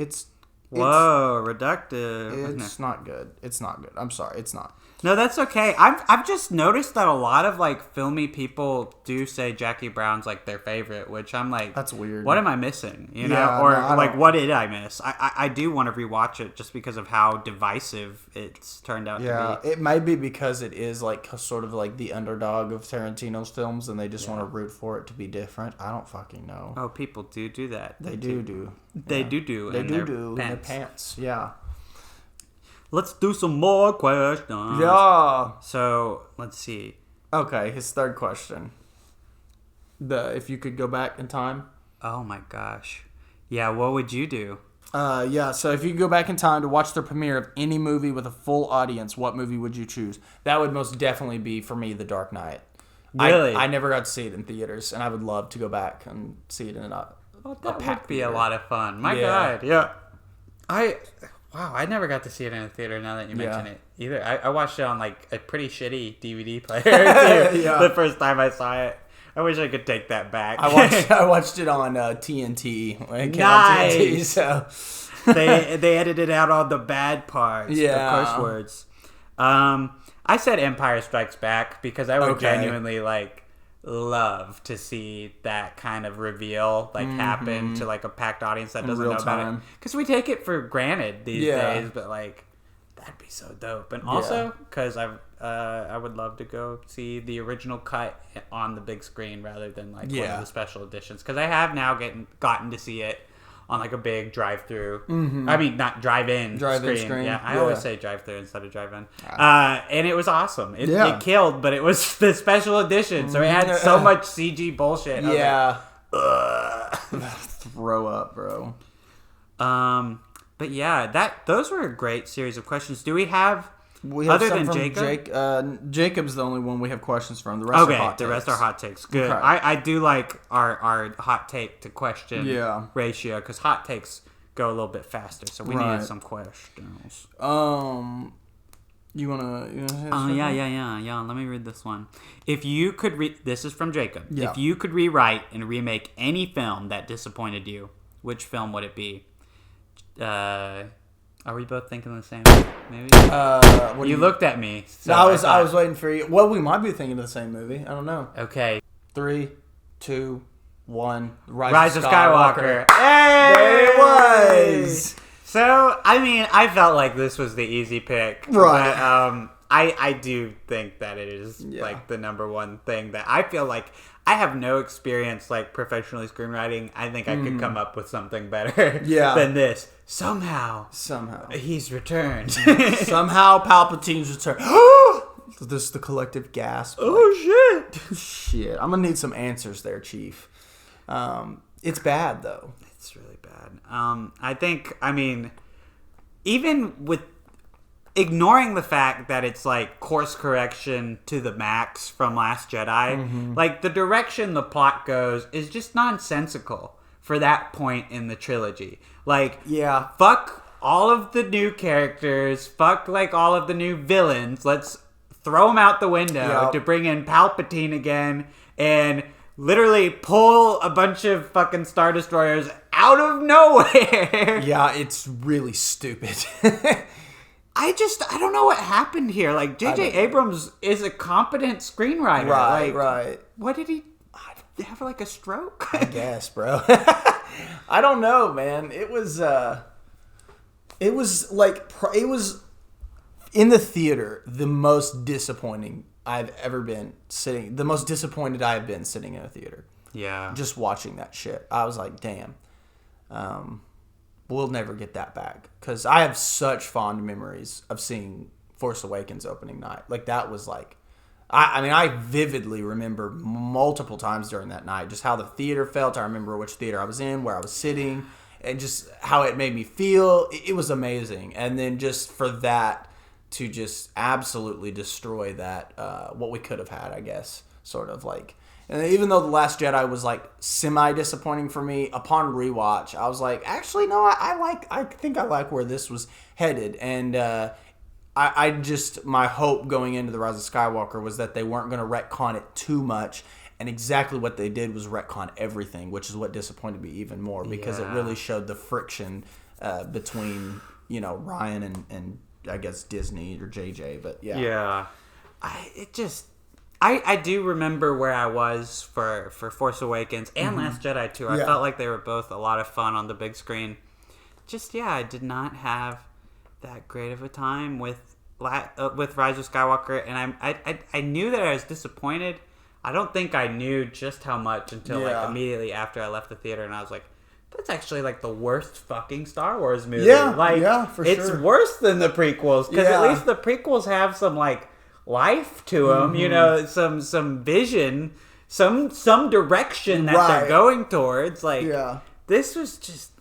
Whoa, reductive. It's not good. It's not good. I'm sorry. It's not. No, that's okay. I've just noticed that a lot of like filmy people do say Jackie Brown's like their favorite, which I'm like, that's weird. What am I missing? You know, or like what did I miss? I do want to rewatch it just because of how divisive it's turned out to be. Yeah, it might be because it is like sort of like the underdog of Tarantino's films, and they just want to root for it to be different. I don't fucking know. Oh, people do that. They do. They do in their pants. Yeah. Let's do some more questions. Yeah. So, let's see. Okay, his third question. If you could go back in time. Oh my gosh. Yeah, what would you do? So if you could go back in time to watch the premiere of any movie with a full audience, what movie would you choose? That would most definitely be, for me, The Dark Knight. Really? I never got to see it in theaters, and I would love to go back and see it in that would be a lot of fun. My God. Yeah. Wow, I never got to see it in a theater now that you mention it either. I watched it on like a pretty shitty DVD player too, the first time I saw it. I wish I could take that back. I watched it on TNT. When it came on TNT, so. they edited out all the bad parts, the curse words. I said Empire Strikes Back because I would genuinely like love to see that kind of reveal happen to like a packed audience that doesn't know about it, because we take it for granted these days, but like that'd be so dope. And also because I would love to go see the original cut on the big screen rather than like one of the special editions, because I have now gotten to see it on like a big drive-through. I mean, not drive-in screen. Yeah, I always say drive-through instead of drive-in. And it was awesome. It killed, but it was the special edition, so it had so much CG bullshit. Yeah. Throw up, bro. But yeah, those were a great series of questions. Do we have other than Jacob? Jacob's the only one we have questions from. The rest are hot takes. The rest are hot takes. Good. Okay. I do like our hot take to question ratio, because hot takes go a little bit faster. So we needed some questions. You wanna? Yeah. Let me read this one. If you could this is from Jacob. Yeah. If you could rewrite and remake any film that disappointed you, which film would it be? Are we both thinking the same? Maybe. You looked at me. So I was waiting for you. Well, we might be thinking of the same movie. I don't know. Okay. 3, 2, 1. Rise of Skywalker. Hey! There it was. So, I mean, I felt like this was the easy pick. Right. But, I do think that it is like the number one thing that I feel like I have no experience like professionally screenwriting. I think I could come up with something better than this. Somehow he's returned. Somehow Palpatine's returned. This is the collective gasp. Oh shit! I'm gonna need some answers there, Chief. It's bad though. It's really bad. I mean, even with ignoring the fact that it's like course correction to the max from Last Jedi, like the direction the plot goes is just nonsensical for that point in the trilogy. Like, fuck all of the new characters, fuck like all of the new villains. Let's throw them out the window to bring in Palpatine again and literally pull a bunch of fucking Star Destroyers out of nowhere. Yeah, it's really stupid. I don't know what happened here. Like, J.J. Abrams is a competent screenwriter. Right. What did he have, like a stroke? I guess, bro. I don't know, man. It was in the theater the most disappointing I've ever been sitting. The most disappointed I have been sitting in a theater. Yeah. Just watching that shit. I was like, damn. We'll never get that back, because I have such fond memories of seeing Force Awakens opening night. Like, that was like, I vividly remember multiple times during that night just how the theater felt. I remember which theater I was in, where I was sitting, and just how it made me feel. It was amazing. And then just for that to just absolutely destroy that, what we could have had, I guess, sort of like. And even though The Last Jedi was like semi-disappointing for me, upon rewatch, I was like, actually, no, I think I like where this was headed. And I just, my hope going into The Rise of Skywalker was that they weren't going to retcon it too much. And exactly what they did was retcon everything, which is what disappointed me even more, because it really showed the friction between, Ryan and I guess Disney or JJ. But yeah. Yeah. I do remember where I was for Force Awakens and Last Jedi too. I felt like they were both a lot of fun on the big screen. I did not have that great of a time with Rise of Skywalker, and I knew that I was disappointed. I don't think I knew just how much until like immediately after I left the theater, and I was like, that's actually like the worst fucking Star Wars movie. Yeah, for sure. It's worse than the prequels, because at least the prequels have some like life to them, some vision, some direction that they're going towards. Like, this was just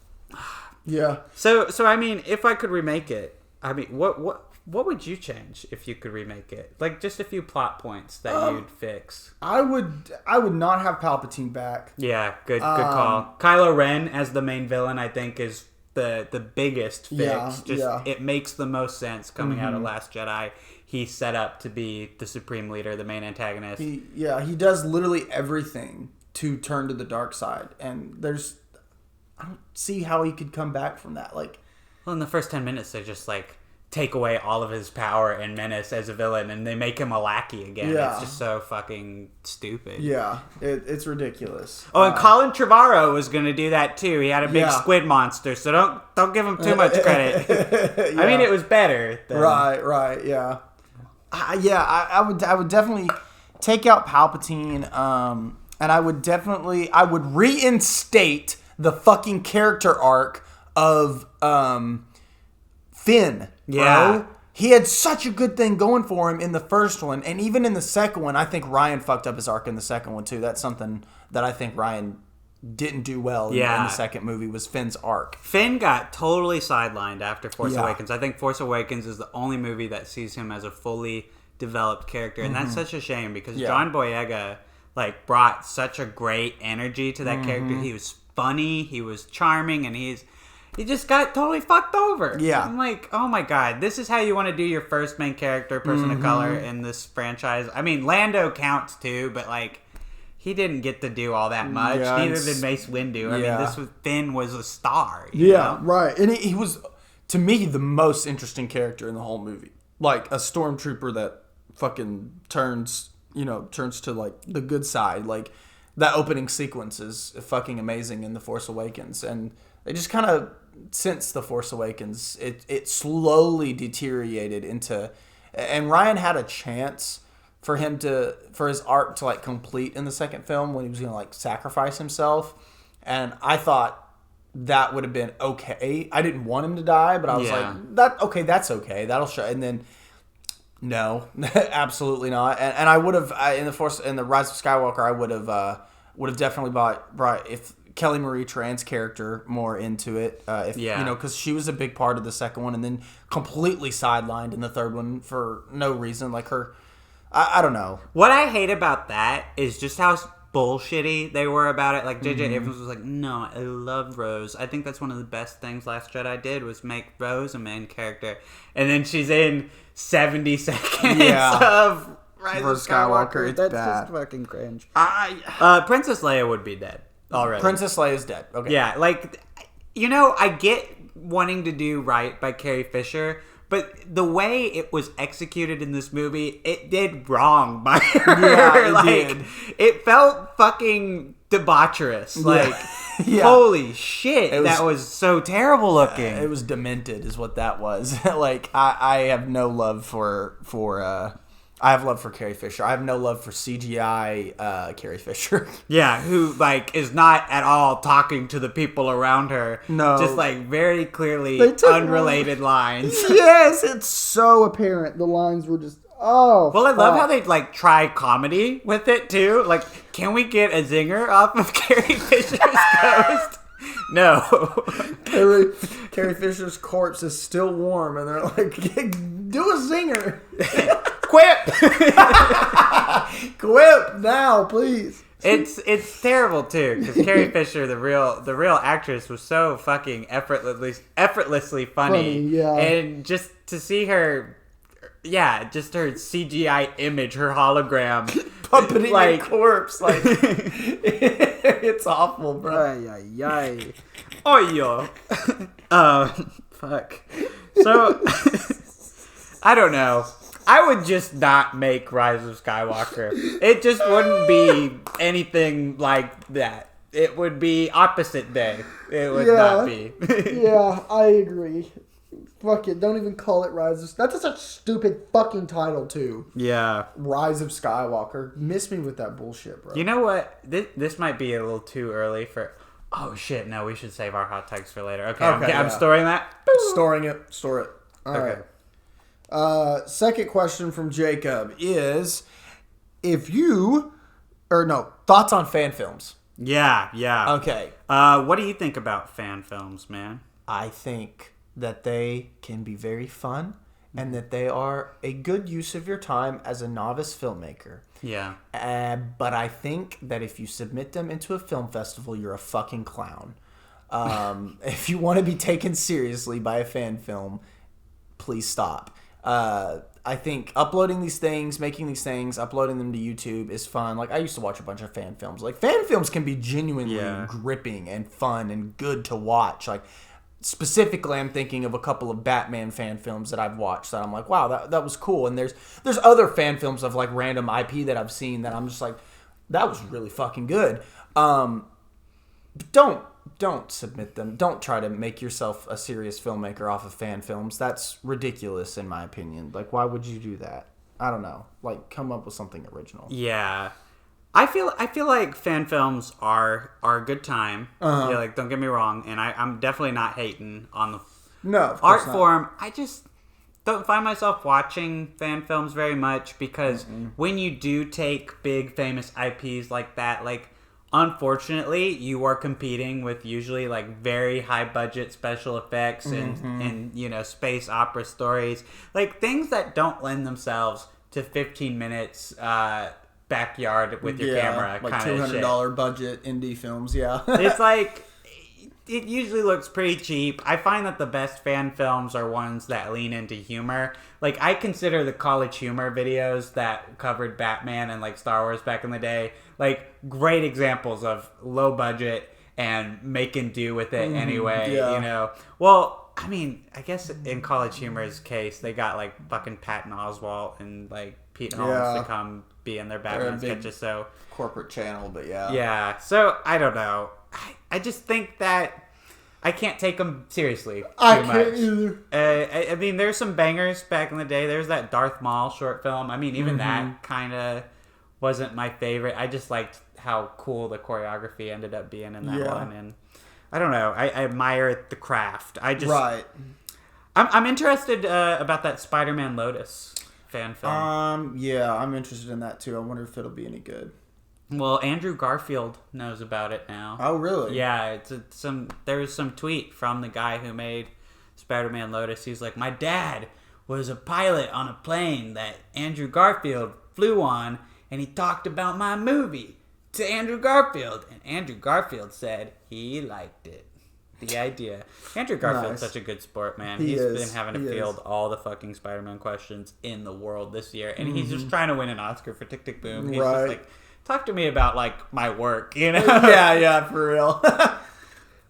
So I mean, if I could remake it, I mean, what would you change if you could remake it? Like, just a few plot points that you'd fix. I would not have Palpatine back. Yeah, good call. Kylo Ren as the main villain, I think, is the biggest fix. It makes the most sense coming out of Last Jedi. He's set up to be the supreme leader, the main antagonist. He does literally everything to turn to the dark side, and I don't see how he could come back from that. Like, well, in the first 10 minutes, they just like take away all of his power and menace as a villain, and they make him a lackey again. Yeah. It's just so fucking stupid. Yeah, it's ridiculous. Oh, and Colin Trevorrow was going to do that too. He had a big squid monster, so don't give him too much credit. I mean, it was better. Right, yeah. I would definitely take out Palpatine, and I would reinstate the fucking character arc of Finn. Yeah. Bro. He had such a good thing going for him in the first one, and even in the second one, I think Ryan fucked up his arc in the second one too. That's something that I think Ryan didn't do well in the second movie, was Finn's arc. Finn got totally sidelined after Force Awakens. I think Force Awakens is the only movie that sees him as a fully developed character, and that's such a shame, because John Boyega like brought such a great energy to that character. He was funny, he was charming, and he just got totally fucked over. Yeah. I'm like, oh my god, this is how you want to do your first main character, person of color in this franchise. I mean, Lando counts too, but like, he didn't get to do all that much. Neither did Mace Windu. I mean, Finn was a star. You know? Right. And he was, to me, the most interesting character in the whole movie. Like, a stormtrooper that fucking turns to like the good side. Like, that opening sequence is fucking amazing in The Force Awakens, and they just kind of, since The Force Awakens, it slowly deteriorated into, and Ryan had a chance for his arc to like complete in the second film when he was gonna like sacrifice himself, and I thought that would have been okay. I didn't want him to die, but I was like, that's okay, that'll show. And then no, absolutely not. And I would have in the Rise of Skywalker, I would have definitely brought if Kelly Marie Tran's character more into it, because she was a big part of the second one, and then completely sidelined in the third one for no reason. Like her, I don't know. What I hate about that is just how bullshitty they were about it. Like J.J. Abrams was like, no, I love Rose. I think that's one of the best things Last Jedi did, was make Rose a main character, and then she's in 70 seconds of Rise of Skywalker. That's bad. Just fucking cringe. Princess Leia would be dead already. Princess Leia is dead. Okay. Yeah, like, I get wanting to do right by Carrie Fisher, but the way it was executed in this movie, it did wrong by her. Yeah, it did. It felt fucking debaucherous. Like, holy shit, that was so terrible looking. It was demented is what that was. Like, I have no love for I have love for Carrie Fisher. I have no love for CGI Carrie Fisher. Yeah, who like is not at all talking to the people around her. No, just like very clearly unrelated lines. Yes, it's so apparent. The lines were just well. I love how they like try comedy with it too. Like, can we get a zinger off of Carrie Fisher's ghost? No. Carrie Fisher's corpse is still warm, and they're like, do a zinger. Quip! Quip now, please. It's terrible too, because Carrie Fisher, the real actress, was so fucking effortlessly funny. Yeah. And just to see her, just her CGI image, her hologram, puppeting a corpse, like it's awful, bro. Ay. Oh yo. Fuck. So I don't know. I would just not make Rise of Skywalker. It just wouldn't be anything like that. It would be opposite day. It would not be. Yeah, I agree. Fuck it. Don't even call it Rise of... That's such a stupid fucking title, too. Yeah. Rise of Skywalker. Miss me with that bullshit, bro. You know what? This might be a little too early for... Oh, shit. No, we should save our hot takes for later. Okay, I'm storing that. Storing it. Store it. All right. Second question from Jacob is, thoughts on fan films? Yeah. Okay. What do you think about fan films, man? I think that they can be very fun and that they are a good use of your time as a novice filmmaker. Yeah. But I think that if you submit them into a film festival, you're a fucking clown. If you want to be taken seriously by a fan film, please stop. I think uploading these things, making these things, uploading them to YouTube is fun. Like, I used to watch a bunch of fan films. Like, fan films can be genuinely gripping and fun and good to watch. Like, specifically, I'm thinking of a couple of Batman fan films that I've watched that I'm like, wow, that was cool. And there's other fan films of, like, random IP that I've seen that I'm just like, that was really fucking good. Don't submit them. Don't try to make yourself a serious filmmaker off of fan films. That's ridiculous, in my opinion. Like, why would you do that? I don't know. Like, come up with something original. Yeah, I feel like fan films are a good time. Yeah, like, don't get me wrong, and I'm definitely not hating on the art form. I just don't find myself watching fan films very much because when you do take big famous IPs like that, like, unfortunately, you are competing with usually like very high budget special effects and you know, space opera stories, like things that don't lend themselves to 15 minutes backyard with your camera, like $200 budget indie films. It's like, it usually looks pretty cheap. I find that the best fan films are ones that lean into humor. Like, I consider the college humor videos that covered Batman and like Star Wars back in the day, like, great examples of low budget and making do with it anyway, you know. Well, I mean, I guess in college humor's case, they got like fucking Patton Oswalt and like Pete Holmes to come be in their Batman sketches. So corporate channel, but yeah. So I don't know. I just think that I can't take them seriously too much. I can't either. I mean, there's some bangers back in the day. There's that Darth Maul short film. I mean, even that kind of wasn't my favorite. I just liked how cool the choreography ended up being in that one. And I don't know. I admire the craft. I'm interested about that Spider-Man Lotus fan film. Yeah, I'm interested in that too. I wonder if it'll be any good. Well, Andrew Garfield knows about it now. Oh, really? Yeah, there was some tweet from the guy who made Spider-Man Lotus. He's like, my dad was a pilot on a plane that Andrew Garfield flew on, and he talked about my movie to Andrew Garfield. And Andrew Garfield said he liked it. The idea. Andrew Garfield's such a good sport, man. He's been having to field all the fucking Spider-Man questions in the world this year. And he's just trying to win an Oscar for Tick, Tick, Boom. He's just like, talk to me about, like, my work, you know? Yeah, for real.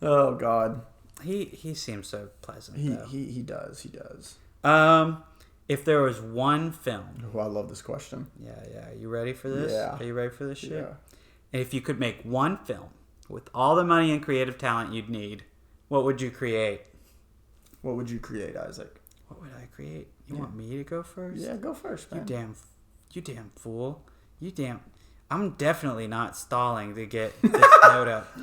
Oh, God. He seems so pleasant, though. He does. If there was one film... Oh, I love this question. Yeah. You ready for this? Yeah. Are you ready for this shit? Yeah. If you could make one film with all the money and creative talent you'd need, what would you create? What would you create, Isaac? What would I create? You want me to go first? Yeah, go first, man. You damn fool. I'm definitely not stalling to get this note up.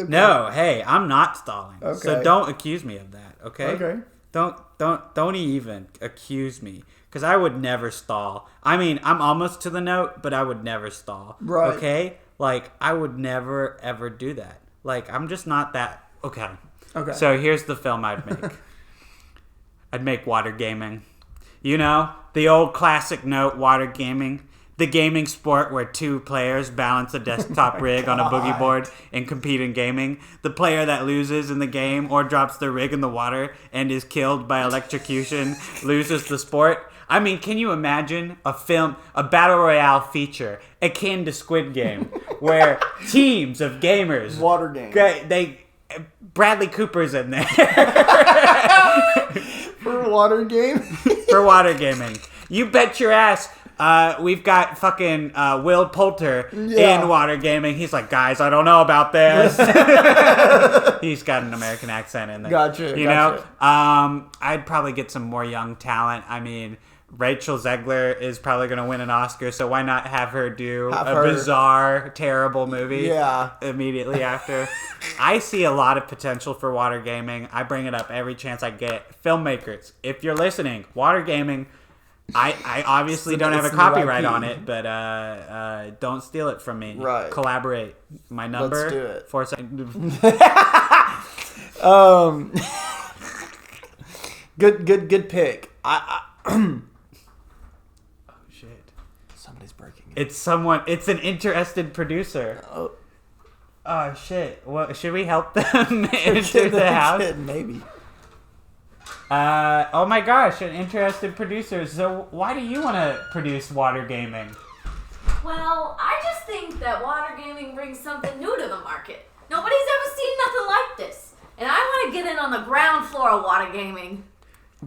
No, hey, I'm not stalling. Okay. So don't accuse me of that, okay? Okay. Don't even accuse me, because I would never stall. I mean, I'm almost to the note, but I would never stall. Right. Okay? Like, I would never, ever do that. Like, I'm just not that... Okay. Okay. So here's the film I'd make. I'd make water gaming. You know, the old classic note, water gaming. The gaming sport where two players balance a desktop rig on a boogie board and compete in gaming. The player that loses in the game or drops the rig in the water and is killed by electrocution loses the sport. I mean, can you imagine a battle royale feature akin to Squid Game, where teams of gamers... Water game. Bradley Cooper's in there. For water game? For water gaming. You bet your ass... we've got fucking Will Poulter in water gaming. He's like, guys, I don't know about this. He's got an American accent in there. Gotcha. You know? I'd probably get some more young talent. I mean, Rachel Zegler is probably going to win an Oscar, so why not have her do bizarre, terrible movie immediately after? I see a lot of potential for water gaming. I bring it up every chance I get. Filmmakers, if you're listening, water gaming... I obviously don't have a copyright on it, but don't steal it from me. Right. Collaborate. My number. Let's do it. 4 seconds. Good pick. Oh shit! Somebody's breaking it. It's an interested producer. Oh shit! Well, should we help them enter the house? Maybe. Oh my gosh, an interested producer. So why do you want to produce water gaming? Well, I just think that water gaming brings something new to the market. Nobody's ever seen nothing like this. And I want to get in on the ground floor of water gaming.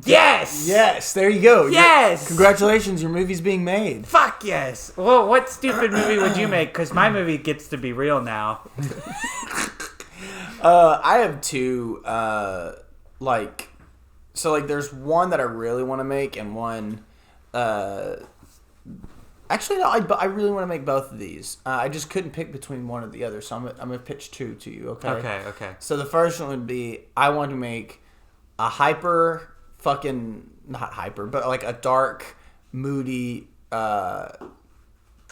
Yes! Yes, there you go. Yes! Congratulations, your movie's being made. Fuck yes! Well, what stupid movie would you make? Because my movie gets to be real now. I have two, So, there's one that I really want to make, and one... Actually, no, I really want to make both of these. I just couldn't pick between one or the other, so I'm going to pitch two to you, okay? Okay. So, the first one would be, I want to make a not hyper, but a dark, moody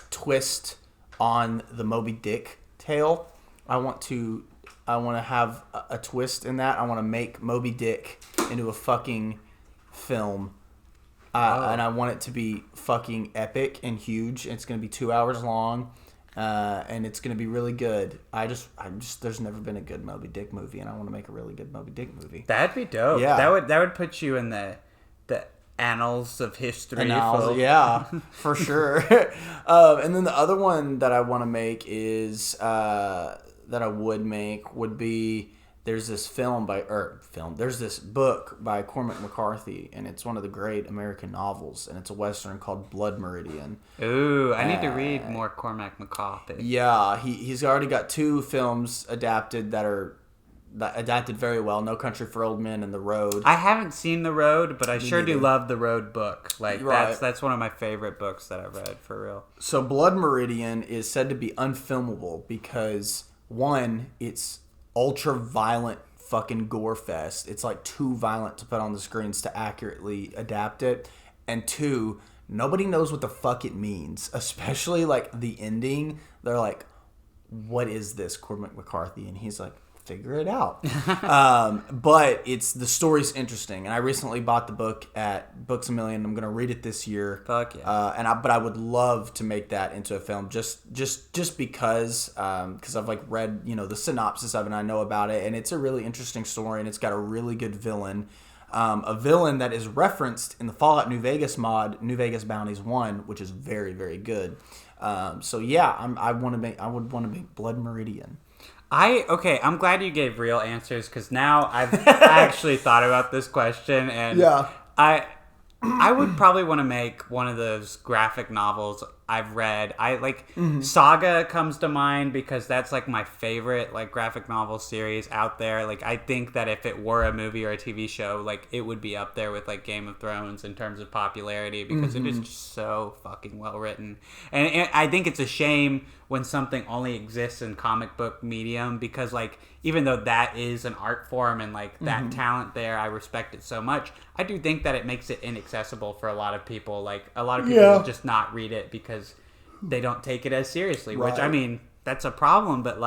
twist on the Moby Dick tale. I want to have a twist in that. I want to make Moby Dick into a fucking film. And I want it to be fucking epic and huge. It's going to be 2 hours long. And it's going to be really good. There's never been a good Moby Dick movie, and I want to make a really good Moby Dick movie. That'd be dope. Yeah. That would put you in the annals of history. Yeah, for sure. And then the other one that I want to make is would be there's this there's this book by Cormac McCarthy, and it's one of the great American novels, and it's a Western called Blood Meridian. Ooh, I need to read more Cormac McCarthy. Yeah, he's already got 2 films adapted that adapted very well, No Country for Old Men and The Road. I haven't seen The Road, but I sure do love The Road book. Right. That's one of my favorite books that I've read, for real. So Blood Meridian is said to be unfilmable because, one, it's ultra violent fucking gore fest. It's too violent to put on the screens to accurately adapt it. And 2, nobody knows what the fuck it means, especially the ending. They're like, what is this, Cormac McCarthy? And he's like, figure it out. But the story's interesting, and I recently bought the book at Books A Million. I'm gonna read it this year. Fuck yeah! But I would love to make that into a film, just because I've read the synopsis of it, and I know about it, and it's a really interesting story, and it's got a really good villain, a villain that is referenced in the Fallout New Vegas mod, New Vegas Bounties 1, which is very, very good. So yeah, I would want to make Blood Meridian. I'm glad you gave real answers, because now I've actually thought about this question, and I would probably want to make one of those graphic novels I've read. Saga comes to mind because that's my favorite graphic novel series out there. I think that if it were a movie or a TV show, it would be up there with Game of Thrones in terms of popularity, because it is just so fucking well written. And I think it's a shame when something only exists in comic book medium, because even though that is an art form and that talent there, I respect it so much, I do think that it makes it inaccessible for a lot of people. A lot of people will just not read it because they don't take it as seriously, which, I mean, that's a problem, but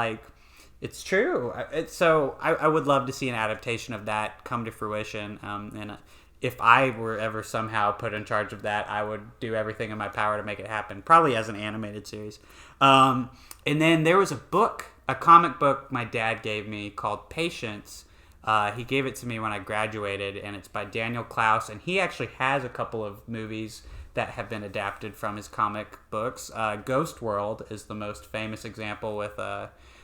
It's true. I would love to see an adaptation of that come to fruition. And if I were ever somehow put in charge of that, I would do everything in my power to make it happen. Probably as an animated series. And then there was a comic book my dad gave me called Patience. He gave it to me when I graduated, and it's by Daniel Klaus. And he actually has a couple of movies that have been adapted from his comic books. Ghost World is the most famous example with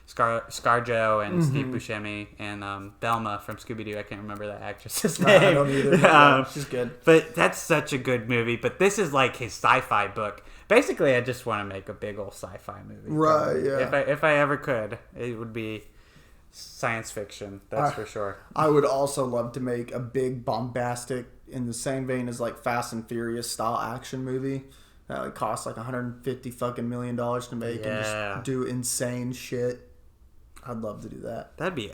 ScarJo and Steve Buscemi and Velma from Scooby-Doo. I can't remember that actress's name. I don't either. She's good. But that's such a good movie. But this is like his sci-fi book. Basically, I just want to make a big old sci-fi movie. Right, yeah. If I ever could, it would be science fiction. That's for sure. I would also love to make a big bombastic, in the same vein as like Fast and Furious style action movie that like costs like $150 million to make and just do insane shit. I'd love to do that. That'd be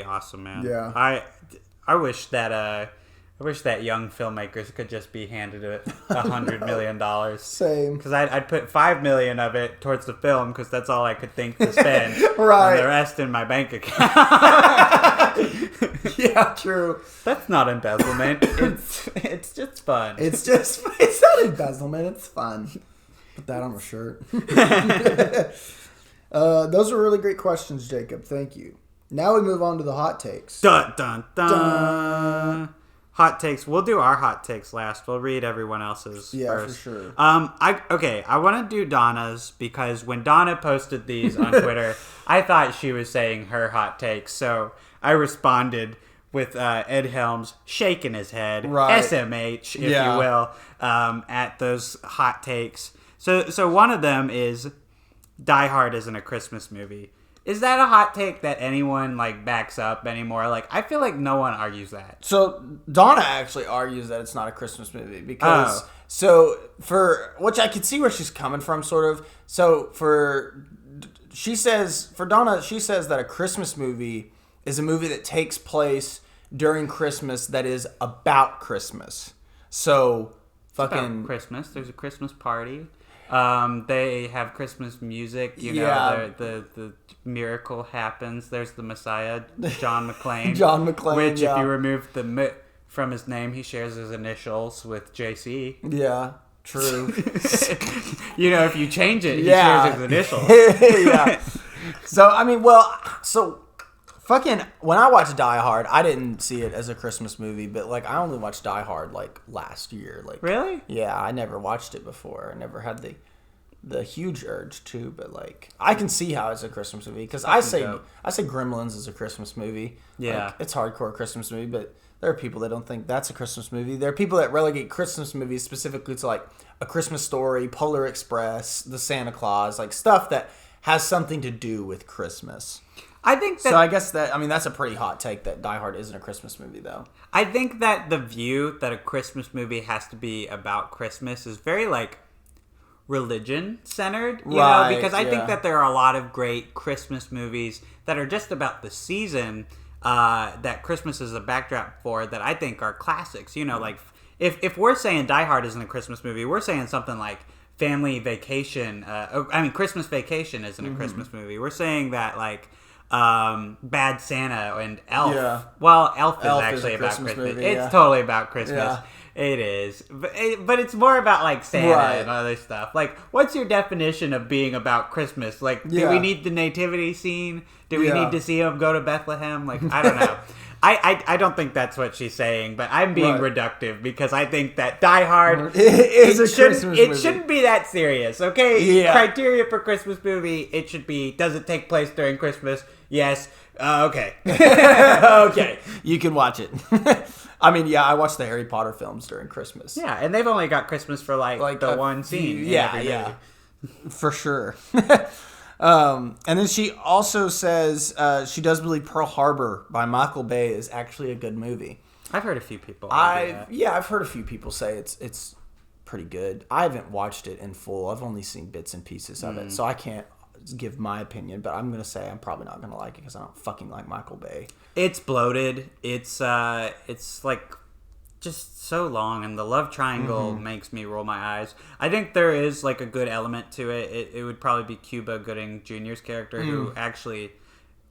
awesome, man. Yeah. I wish that young filmmakers could just be handed $100 million. Same. Because I'd put $5 million of it towards the film because that's all I could think to spend. Right. And the rest in my bank account. Yeah, true. That's not embezzlement. It's just fun. It's not embezzlement. It's fun. Put that on a shirt. Those are really great questions, Jacob. Thank you. Now we move on to the hot takes. Dun dun dun. Dun. Hot takes. We'll do our hot takes last. We'll read everyone else's first. Yeah, for sure. I want to do Donna's because when Donna posted these on Twitter, I thought she was saying her hot takes. So I responded with Ed Helms shaking his head, right. SMH, if you will, at those hot takes. So one of them is Die Hard isn't a Christmas movie. Is that a hot take that anyone like backs up anymore? Like, I feel like no one argues that. So Donna actually argues that it's not a Christmas movie because which I could see where she's coming from, sort of. So for Donna, she says that a Christmas movie is a movie that takes place during Christmas that is about Christmas. So fucking about Christmas. There's a Christmas party. They have Christmas music, you know, the miracle happens. There's the Messiah, John McClane. John McClane, which if you remove the M from his name, he shares his initials with JC. Yeah, true. You know, if you change it, he shares his initials. Yeah. So, I mean, fucking, when I watched Die Hard, I didn't see it as a Christmas movie, but, like, I only watched Die Hard, like, last year. Like, really? Yeah, I never watched it before. I never had the huge urge to, but, like, I can see how it's a Christmas movie, because I say Gremlins is a Christmas movie. Yeah. Like, it's hardcore Christmas movie, but there are people that don't think that's a Christmas movie. There are people that relegate Christmas movies specifically to, like, A Christmas Story, Polar Express, The Santa Claus, like, stuff that has something to do with Christmas. I think that... So I guess that's a pretty hot take that Die Hard isn't a Christmas movie, though. I think that the view that a Christmas movie has to be about Christmas is very, like, religion-centered, you know? Because I think that there are a lot of great Christmas movies that are just about the season that Christmas is a backdrop for that I think are classics. You know, like, if we're saying Die Hard isn't a Christmas movie, we're saying something like Family Vacation. Christmas Vacation isn't a Christmas movie. We're saying that, like... Bad Santa and Elf. Yeah. Well, Elf is actually about Christmas. Movie, it's totally about Christmas. Yeah. It is. But it's more about, like, Santa and other stuff. Like, what's your definition of being about Christmas? Like, do we need the nativity scene? Do we need to see him go to Bethlehem? Like, I don't know. I don't think that's what she's saying, but I'm being reductive because I think that Die Hard it shouldn't be that serious, okay? Yeah. Criteria for Christmas movie, it should be, does it take place during Christmas? Yes. Okay. Okay. You can watch it. I mean, I watched the Harry Potter films during Christmas. Yeah, and they've only got Christmas for, like the one scene. Yeah. For sure. And then she also says she does believe Pearl Harbor by Michael Bay is actually a good movie. I've heard a few people. I've heard a few people say it's pretty good. I haven't watched it in full. I've only seen bits and pieces of it, so I can't give my opinion. But I'm gonna say I'm probably not gonna like it because I don't fucking like Michael Bay. It's bloated. It's like just so long, and the love triangle makes me roll my eyes. I think there is like a good element to it. It would probably be Cuba Gooding Jr.'s character who actually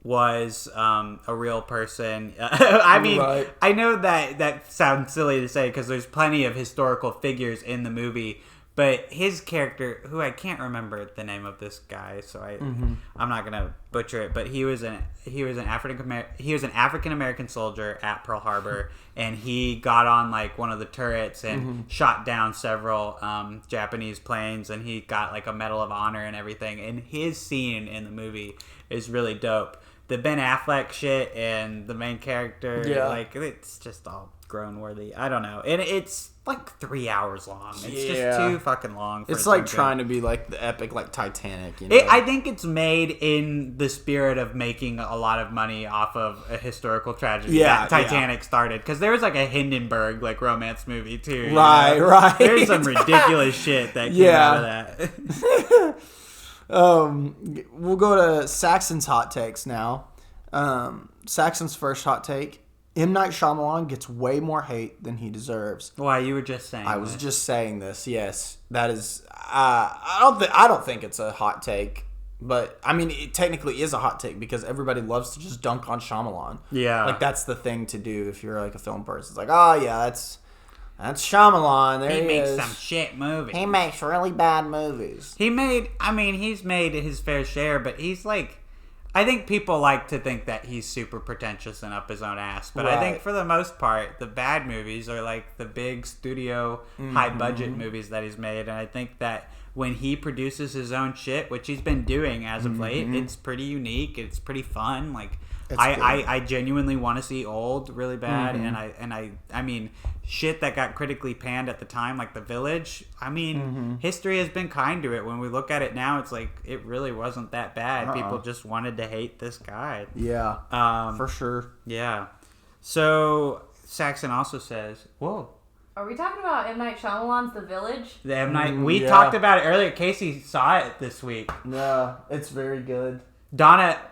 was a real person. I mean, right. I know that sounds silly to say because there's plenty of historical figures in the movie, but his character, who I can't remember the name of this guy, so I'm not gonna butcher it, but he was an African American soldier at Pearl Harbor, and he got on like one of the turrets and shot down several Japanese planes, and he got like a Medal of Honor and everything. And his scene in the movie is really dope. The Ben Affleck shit and the main character, like it's just all groan worthy. I don't know, and it's like 3 hours long. It's just too fucking long. It's like trying to be like the epic, like Titanic. You know? I think it's made in the spirit of making a lot of money off of a historical tragedy that Titanic started. Because there was like a Hindenburg like romance movie too. Right. There's some ridiculous shit that came out of that. We'll go to Saxon's hot takes now. Saxon's first hot take. M. Night Shyamalan gets way more hate than he deserves. Why, you were just saying I was just saying this, yes. That is... I don't think it's a hot take, but, I mean, it technically is a hot take because everybody loves to just dunk on Shyamalan. Yeah. Like, that's the thing to do if you're, like, a film person. It's like, oh, yeah, that's Shyamalan. There he makes is. some shit movies. He makes really bad movies. He's made his fair share, but he's, like... I think people like to think that he's super pretentious and up his own ass. But I think for the most part, the bad movies are like the big studio, high-budget movies that he's made. And I think that when he produces his own shit, which he's been doing as of late, it's pretty unique. It's pretty fun. Like, I genuinely want to see Old really bad. And I mean, shit that got critically panned at the time, like The Village. I mean, history has been kind to it. When we look at it now, it's like it really wasn't that bad. People just wanted to hate this guy. Yeah, for sure. Yeah. So Saxon also says, "Whoa." Are we talking about M. Night Shyamalan's The Village? The M. Night. We talked about it earlier. Casey saw it this week. No, it's very good. Not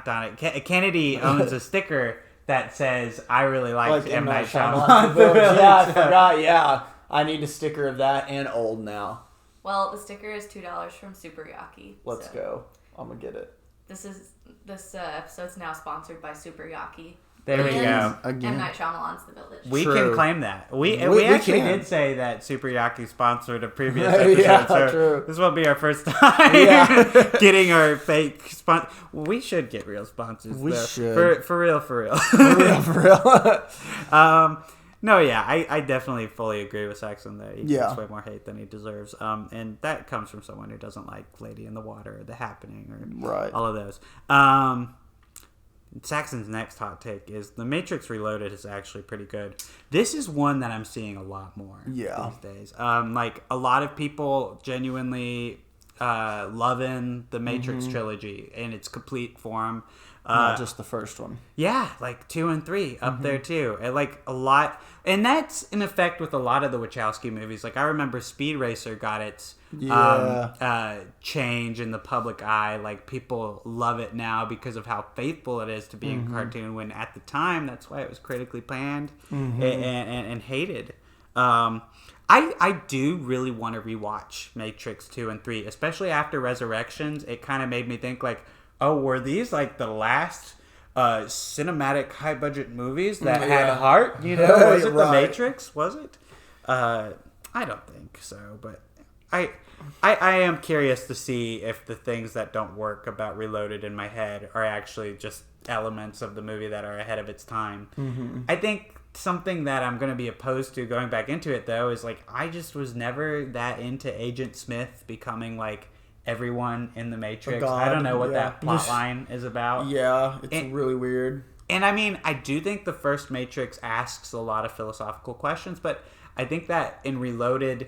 Donna. Kennedy owns a sticker that says, "I really like M. Night Shyamalan." Yeah, I forgot. Yeah, I need a sticker of that and Old now. Well, the sticker is $2 from Super Yaki. Let's go. I'm gonna get it. This episode's now sponsored by Super Yaki. There we go. Again. M. Night Shyamalan's The Village. We can claim that. We actually did say that Super Yaki sponsored a previous episode. True. This will be our first time getting our fake sponsor. We should get real sponsors. We should. For real. For real. No, yeah, I definitely fully agree with Saxon that he gets way more hate than he deserves. And that comes from someone who doesn't like Lady in the Water or The Happening or all of those. Saxon's next hot take is The Matrix Reloaded is actually pretty good. This is one that I'm seeing a lot more these days. Like a lot of people genuinely loving the Matrix trilogy in its complete form. Not just the first one. Yeah, like 2 and 3 up there too. And like a lot, and that's in effect with a lot of the Wachowski movies. Like I remember Speed Racer got its change in the public eye. Like people love it now because of how faithful it is to being a cartoon. When at the time, that's why it was critically panned and hated. I do really want to rewatch Matrix 2 and 3, especially after Resurrections. It kind of made me think like, oh, were these like the last cinematic high budget movies that had heart? You know, was it The Matrix? Was it? I don't think so, but I am curious to see if the things that don't work about Reloaded in my head are actually just elements of the movie that are ahead of its time. I think something that I'm going to be opposed to going back into it though is like I just was never that into Agent Smith becoming like everyone in the Matrix. I don't know what that plot line is about. Yeah, it's really weird. And I mean, I do think the first Matrix asks a lot of philosophical questions, but I think that in Reloaded,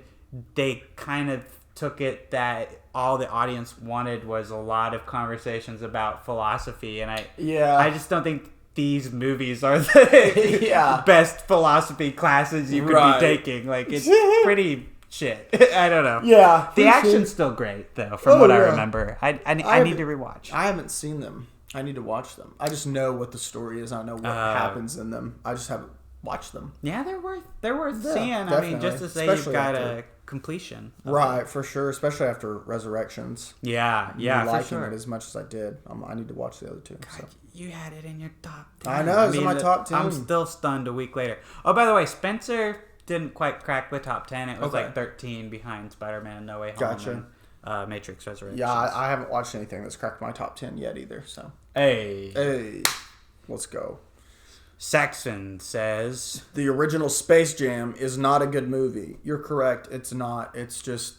they kind of took it that all the audience wanted was a lot of conversations about philosophy, and I just don't think these movies are the best philosophy classes you could be taking. Like, it's pretty shit. I don't know. Yeah. The action's still great, though, from what I remember. I need to rewatch. I haven't seen them. I need to watch them. I just know what the story is. I know what happens in them. I just haven't watched them. Yeah, they're worth seeing. Definitely. I mean, just to say you've got a completion. Right, for sure, especially after Resurrections. Yeah, liking it as much as I did. I need to watch the other two. God, so. You had it in your top 10. I know, it's in my top 10. I'm still stunned a week later. Oh, by the way, Spencer didn't quite crack the top 10. It was like 13 behind Spider-Man No Way Home. Gotcha. And Matrix Resurrections. Yeah, I haven't watched anything that's cracked my top 10 yet either. So. Hey, let's go. Saxon says the original Space Jam is not a good movie. You're correct. It's not. It's just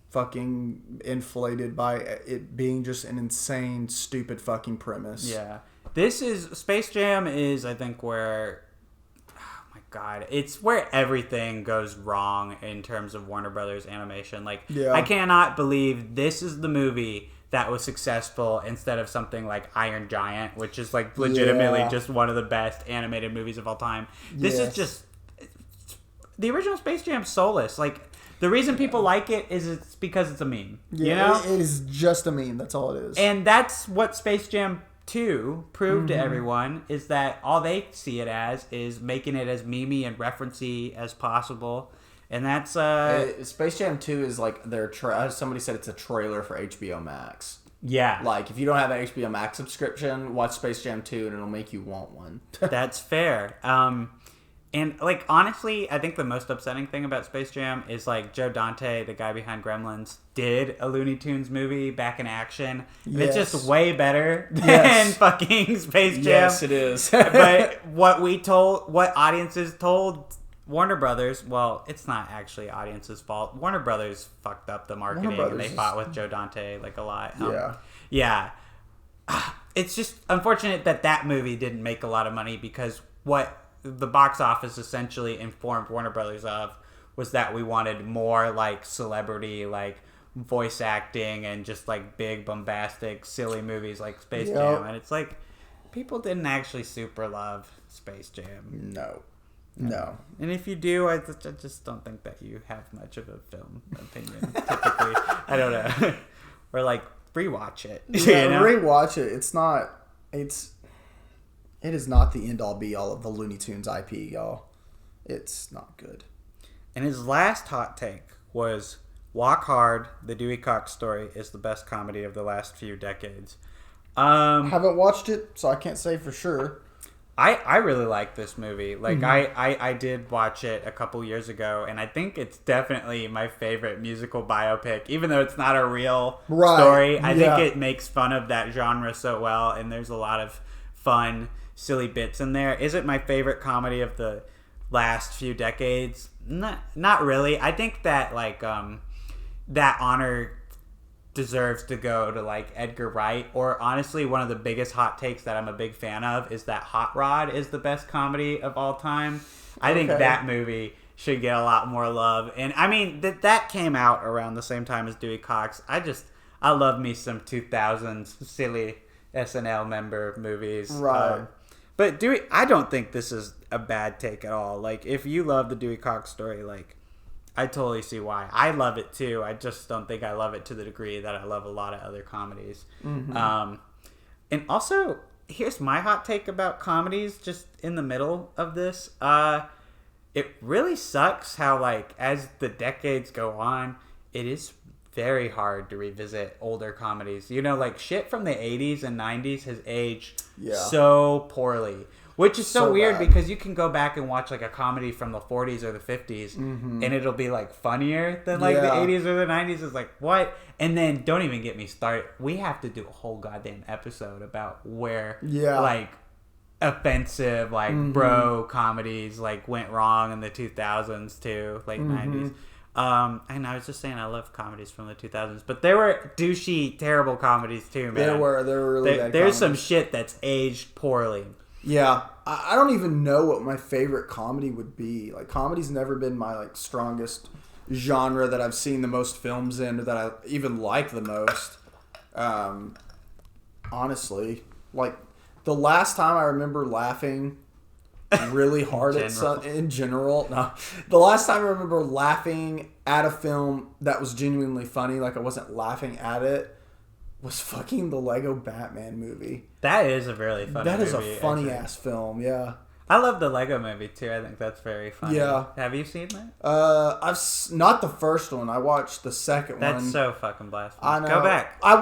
fucking inflated by it being just an insane, stupid fucking premise. Yeah. Space Jam is, I think, where, oh my God, it's where everything goes wrong in terms of Warner Brothers animation. Like, I cannot believe this is the movie that was successful instead of something like Iron Giant, which is like legitimately just one of the best animated movies of all time. This is just the original Space Jam soulless. Like the reason people like it is it's because it's a meme. Yeah, you know? It is just a meme. That's all it is. And that's what Space Jam 2 proved to everyone, is that all they see it as is making it as memey and referencey as possible. And that's Space Jam 2 is like their somebody said it's a trailer for HBO Max. Yeah. Like if you don't have an HBO Max subscription, watch Space Jam 2 and it'll make you want one. That's fair. And like honestly, I think the most upsetting thing about Space Jam is like Joe Dante, the guy behind Gremlins, did a Looney Tunes movie back in action. And it's just way better than fucking Space Jam. Yes, it is. But what audiences told Warner Brothers, well, it's not actually audience's fault. Warner Brothers fucked up the marketing and they fought with Joe Dante like a lot. Yeah. It's just unfortunate that movie didn't make a lot of money because what the box office essentially informed Warner Brothers of was that we wanted more like celebrity, like voice acting and just like big bombastic silly movies like Space Jam. And it's like people didn't actually super love Space Jam. No. And if you do, I just don't think that you have much of a film opinion, typically. I don't know. Or, like, rewatch it. Yeah, you know? Rewatch it. It is not the end-all, be-all of the Looney Tunes IP, y'all. It's not good. And his last hot take was, Walk Hard, the Dewey Cox story, is the best comedy of the last few decades. Haven't watched it, so I can't say for sure. I really like this movie. Like, I did watch it a couple years ago, and I think it's definitely my favorite musical biopic, even though it's not a real story. I think it makes fun of that genre so well, and there's a lot of fun, silly bits in there. Is it my favorite comedy of the last few decades? Not really. I think that, like, that honor deserves to go to like Edgar Wright, or honestly one of the biggest hot takes that I'm a big fan of is that Hot Rod is the best comedy of all time. I think that movie should get a lot more love, and I mean that came out around the same time as Dewey Cox. I love me some 2000s silly SNL member movies, but Dewey, I don't think this is a bad take at all. Like if you love the Dewey Cox story, like I totally see why. I love it too. I just don't think I love it to the degree that I love a lot of other comedies. And also, here's my hot take about comedies just in the middle of this. It really sucks how, like, as the decades go on, it is very hard to revisit older comedies. You know, like, shit from the 80s and 90s has aged so poorly. Which is so weird because you can go back and watch like a comedy from the 40s or the 50s and it'll be like funnier than like the 80s or the 90s. It's like, what? And then don't even get me started. We have to do a whole goddamn episode about where like offensive like bro comedies like went wrong in the 2000s too, late 90s. And I was just saying I love comedies from the 2000s, but there were douchey, terrible comedies too, man. There were really bad There's some shit that's aged poorly. Yeah, I don't even know what my favorite comedy would be. Like, comedy's never been my, like, strongest genre that I've seen the most films in or that I even like the most. Honestly. Like, the last time I remember laughing really hard in general. No. The last time I remember laughing at a film that was genuinely funny, like I wasn't laughing at it, was fucking the Lego Batman movie. That is a really funny movie. That is a funny ass film, yeah. I love the Lego Movie too. I think that's very funny. Yeah. Have you seen that? Not the first one. I watched the second one. That's so fucking blasphemous. I know. Go back. I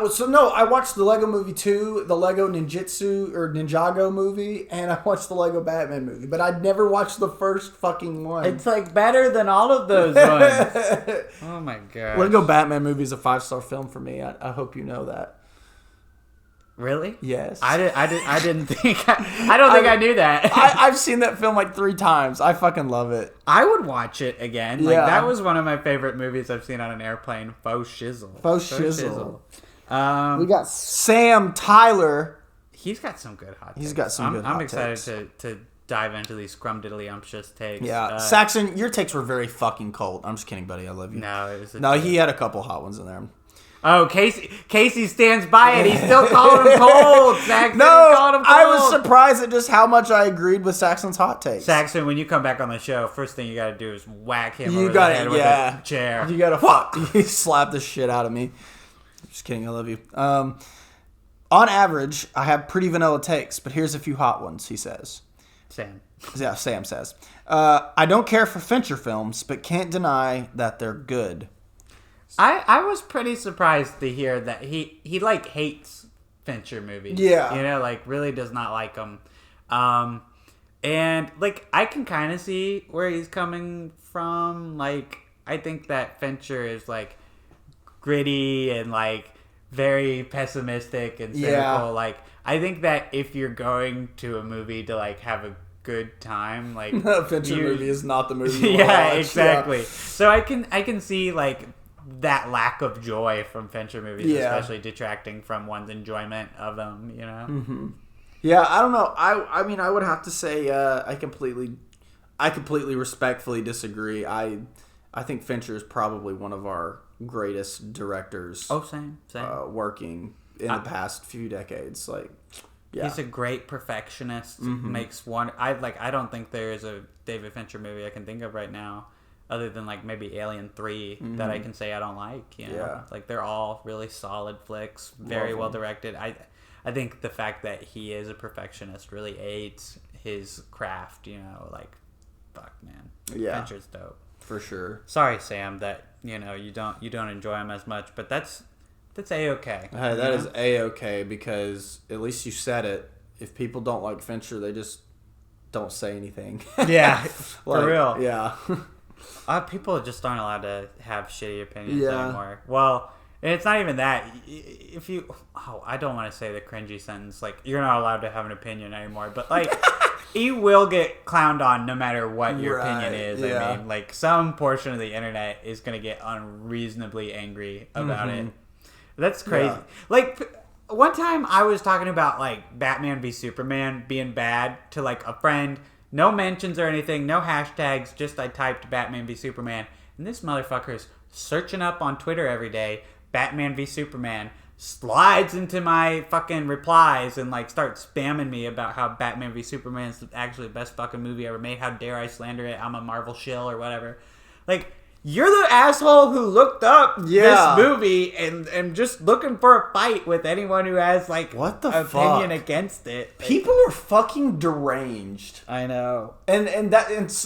watched the Lego Movie 2, the Lego Ninjago movie, and I watched the Lego Batman movie. But I'd never watched the first fucking one. It's like better than all of those ones. Oh my god. Lego Batman movie is a 5-star film for me. I hope you know that. Really? Yes. I didn't think. I don't think I knew that. I've seen that film like 3 times. I fucking love it. I would watch it again. Like Yeah. that was one of my favorite movies I've seen on an airplane. Faux shizzle. Faux shizzle. We got Sam Tyler. He's got some good hot takes. He's got some good hot takes. I'm excited to dive into these scrumdiddlyumptious takes. Yeah. Saxon, your takes were very fucking cold. I'm just kidding, buddy. I love you. No, it was he had a couple hot ones in there. Oh, Casey stands by it. He's still calling him cold. Saxon, No, calling him cold. I was surprised at just how much I agreed with Saxon's hot takes. Saxon, when you come back on the show, first thing you got to do is whack him over the head with a chair. You gotta you slap the shit out of me. Just kidding. I love you. On average, I have pretty vanilla takes, but here's a few hot ones. He says. Sam. Yeah, Sam says. I don't care for Fincher films, but can't deny that they're good. I was pretty surprised to hear that he like hates Fincher movies. Yeah. You know, like really does not like them. And like I can kind of see where he's coming from. Like I think that Fincher is like gritty and like very pessimistic and cynical. Yeah. Like I think that if you're going to a movie to like have a good time, like Fincher movie is not the movie. Yeah, watch. exactly. Yeah. So I can see like that lack of joy from Fincher movies, especially detracting from one's enjoyment of them, you know? Mm-hmm. Yeah, I don't know. I mean, I would have to say I completely respectfully disagree. I think Fincher is probably one of our greatest directors. Oh, same. Working in the past few decades. Like, yeah. He's a great perfectionist. Mm-hmm. Makes one... I don't think there is a David Fincher movie I can think of right now other than like maybe Alien 3 that I can say I don't like, you know? Yeah. Like they're all really solid flicks, very well directed. I think the fact that he is a perfectionist really aids his craft, you know, like fuck man. Yeah. Fincher's dope. For sure. Sorry, Sam, that you know you don't enjoy him as much, but that's A-okay. Hey, that is A-okay because at least you said it. If people don't like Fincher, they just don't say anything. Yeah, like, for real. Yeah. People just aren't allowed to have shitty opinions Yeah. anymore. Well, and it's not even that. If you, I don't want to say the cringy sentence, like, you're not allowed to have an opinion anymore, but, like, you will get clowned on no matter what your opinion is. Yeah. I mean, like, some portion of the internet is going to get unreasonably angry about it. That's crazy. Yeah. Like, one time I was talking about, like, Batman v Superman being bad to, like, a friend. No mentions or anything, no hashtags, just I typed Batman v Superman. And this motherfucker's searching up on Twitter every day, Batman v Superman, slides into my fucking replies and like starts spamming me about how Batman v Superman is actually the best fucking movie ever made. How dare I slander it? I'm a Marvel shill or whatever. Like, you're the asshole who looked up this movie and just looking for a fight with anyone who has like what the opinion fuck? against it. People are fucking deranged. I know. And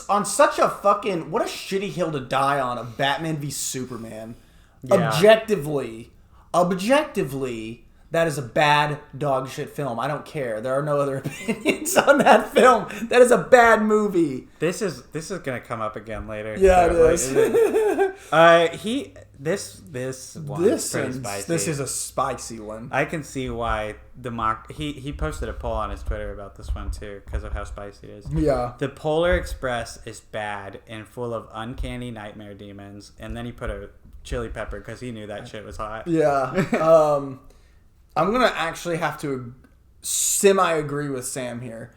on such a fucking what a shitty hill to die on of Batman v Superman. Yeah. Objectively, that is a bad dog shit film. I don't care. There are no other opinions on that film. That is a bad movie. This is gonna come up again later. Yeah, so, it is. This one's pretty spicy. This is a spicy one. I can see why he posted a poll on his Twitter about this one too because of how spicy it is. Yeah. The Polar Express is bad and full of uncanny nightmare demons, and then he put a chili pepper because he knew that shit was hot. Yeah. I'm going to actually have to semi-agree with Sam here.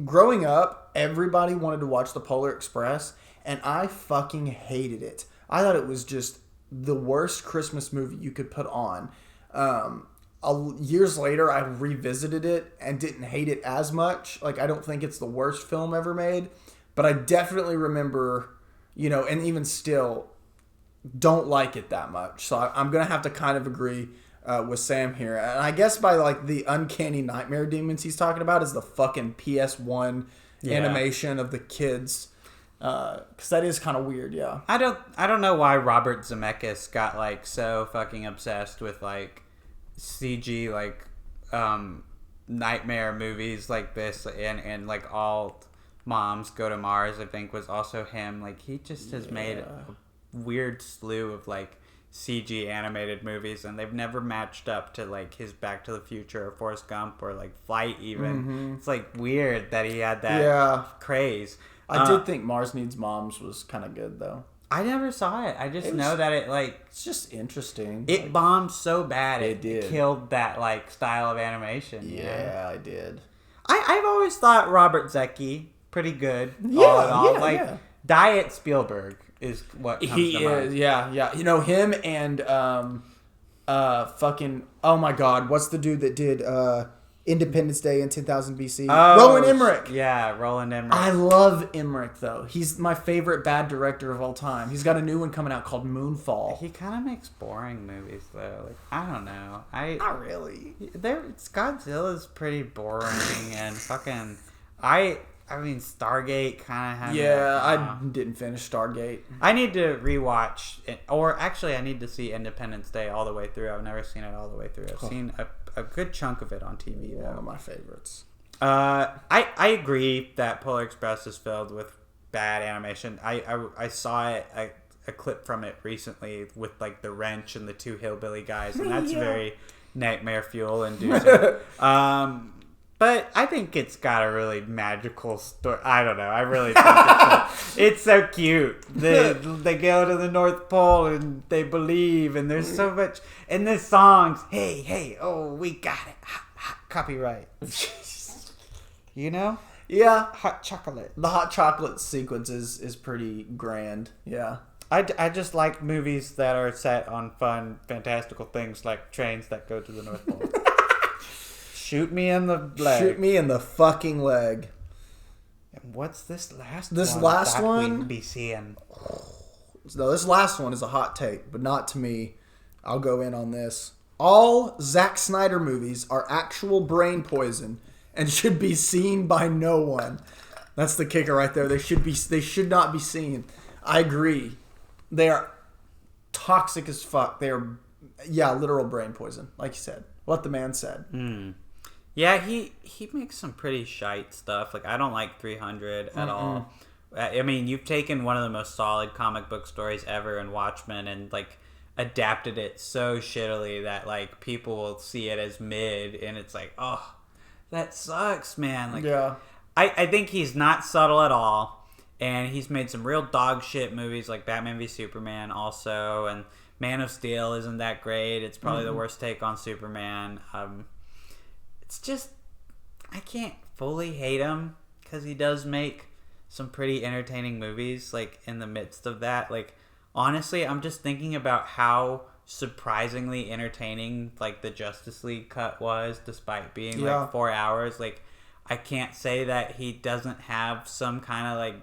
Growing up, everybody wanted to watch The Polar Express, and I fucking hated it. I thought it was just the worst Christmas movie you could put on. Years later, I revisited it and didn't hate it as much. Like, I don't think it's the worst film ever made, but I definitely remember, you know, and even still, don't like it that much. So I'm going to have to kind of agree with Sam here, and I guess by like the uncanny nightmare demons he's talking about is the fucking PS1 animation of the kids, because that is kind of weird. Yeah, I don't know why Robert Zemeckis got like so fucking obsessed with like CG like nightmare movies like this, and like All Moms Go to Mars, I think, was also him. Like, he just has made a weird slew of like CG animated movies, and they've never matched up to like his Back to the Future or Forrest Gump or like Flight even. Mm-hmm. It's like weird that he had that craze. I did think Mars Needs Moms was kind of good though. I never saw it. I just know that it's just interesting. It like, bombed so bad it did. Killed that like style of animation. Yeah, I did. I've always thought Robert Zemeckis pretty good. Diet Spielberg is what comes to mind. Yeah. You know him and fucking, oh my god, what's the dude that did Independence Day in 10,000 BC? Roland Emmerich. Yeah, Roland Emmerich. I love Emmerich though. He's my favorite bad director of all time. He's got a new one coming out called Moonfall. He kind of makes boring movies though. Like, I don't know. Not really. Godzilla's pretty boring and fucking I mean, Stargate kind of has... Yeah, I didn't finish Stargate. I need to rewatch it. Or actually, I need to see Independence Day all the way through. I've never seen it all the way through. I've seen a good chunk of it on TV, though. One of my favorites. I agree that Polar Express is filled with bad animation. I saw a clip from it recently with, like, the wrench and the two hillbilly guys, and that's very nightmare fuel inducing. But I think it's got a really magical story. I don't know. I really think it's so cute. They go to the North Pole and they believe, and there's so much. And the songs, hey, oh, we got it. Copyright. You know? Yeah. Hot chocolate. The hot chocolate sequence is pretty grand. Yeah. I just like movies that are set on fun, fantastical things like trains that go to the North Pole. Shoot me in the leg. Shoot me in the fucking leg. And what's this last one? This last one? We'd be seeing. No, this last one is a hot take, but not to me. I'll go in on this. All Zack Snyder movies are actual brain poison and should be seen by no one. That's the kicker right there. They should not be seen. I agree. They are toxic as fuck. They are, literal brain poison, like you said. What the man said. Yeah, he makes some pretty shite stuff. Like, I don't like 300 at all. I mean, you've taken one of the most solid comic book stories ever in Watchmen and, like, adapted it so shittily that, like, people will see it as mid, and it's like, oh, that sucks, man. Like, yeah. I think he's not subtle at all, and he's made some real dog shit movies like Batman v Superman also, and Man of Steel isn't that great. It's probably the worst take on Superman. It's just, I can't fully hate him because he does make some pretty entertaining movies, like, in the midst of that. Like, honestly, I'm just thinking about how surprisingly entertaining, like, the Justice League cut was, despite being, like, 4 hours. Like, I can't say that he doesn't have some kind of, like,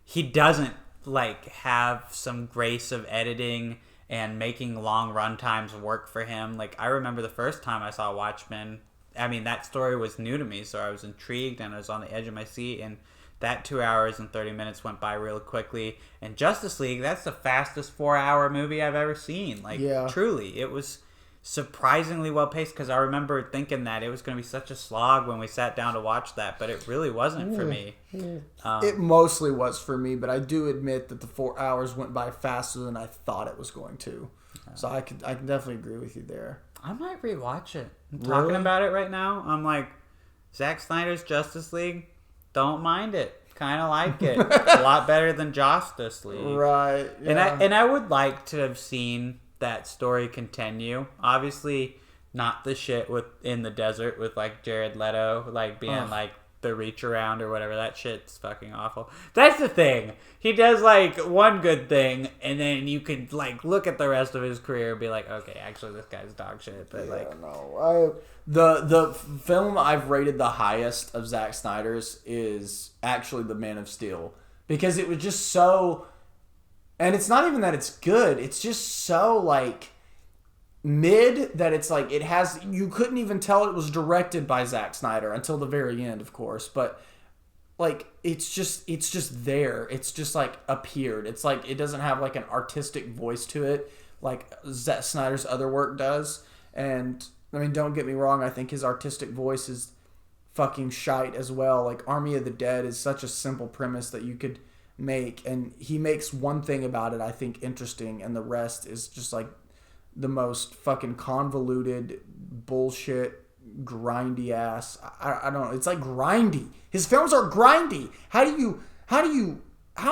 he doesn't, like, have some grace of editing and making long run times work for him. Like, I remember the first time I saw Watchmen, I mean, that story was new to me, so I was intrigued and I was on the edge of my seat, and that 2 hours and 30 minutes went by real quickly. And Justice League, that's the fastest 4-hour movie I've ever seen. Like, truly, it was surprisingly well paced, because I remember thinking that it was going to be such a slog when we sat down to watch that, but it really wasn't for me. It mostly was for me, but I do admit that the 4 hours went by faster than I thought it was going to. So I can definitely agree with you there. I might rewatch it. I'm talking about it right now. I'm like, Zack Snyder's Justice League, don't mind it. Kind of like it. A lot better than Justice League. Right. Yeah. And I would like to have seen that story continue. Obviously, not the shit with in the desert with, like, Jared Leto, like, being like the reach around or whatever. That shit's fucking awful. That's the thing. He does, like, one good thing, and then you could, like, look at the rest of his career and be like, okay, actually this guy's dog shit. But the film I've rated the highest of Zack Snyder's is actually The Man of Steel, because it was just so, and it's not even that it's good, it's just so, like, mid that it's like you couldn't even tell it was directed by Zack Snyder until the very end, of course, but like it's just there. It's just like appeared. It's like it doesn't have like an artistic voice to it like Zack Snyder's other work does. And I mean, don't get me wrong, I think his artistic voice is fucking shite as well. Like Army of the Dead is such a simple premise that you could make, and he makes one thing about it I think interesting, and the rest is just like the most fucking convoluted bullshit, grindy ass. I don't know. It's like grindy. His films are grindy. How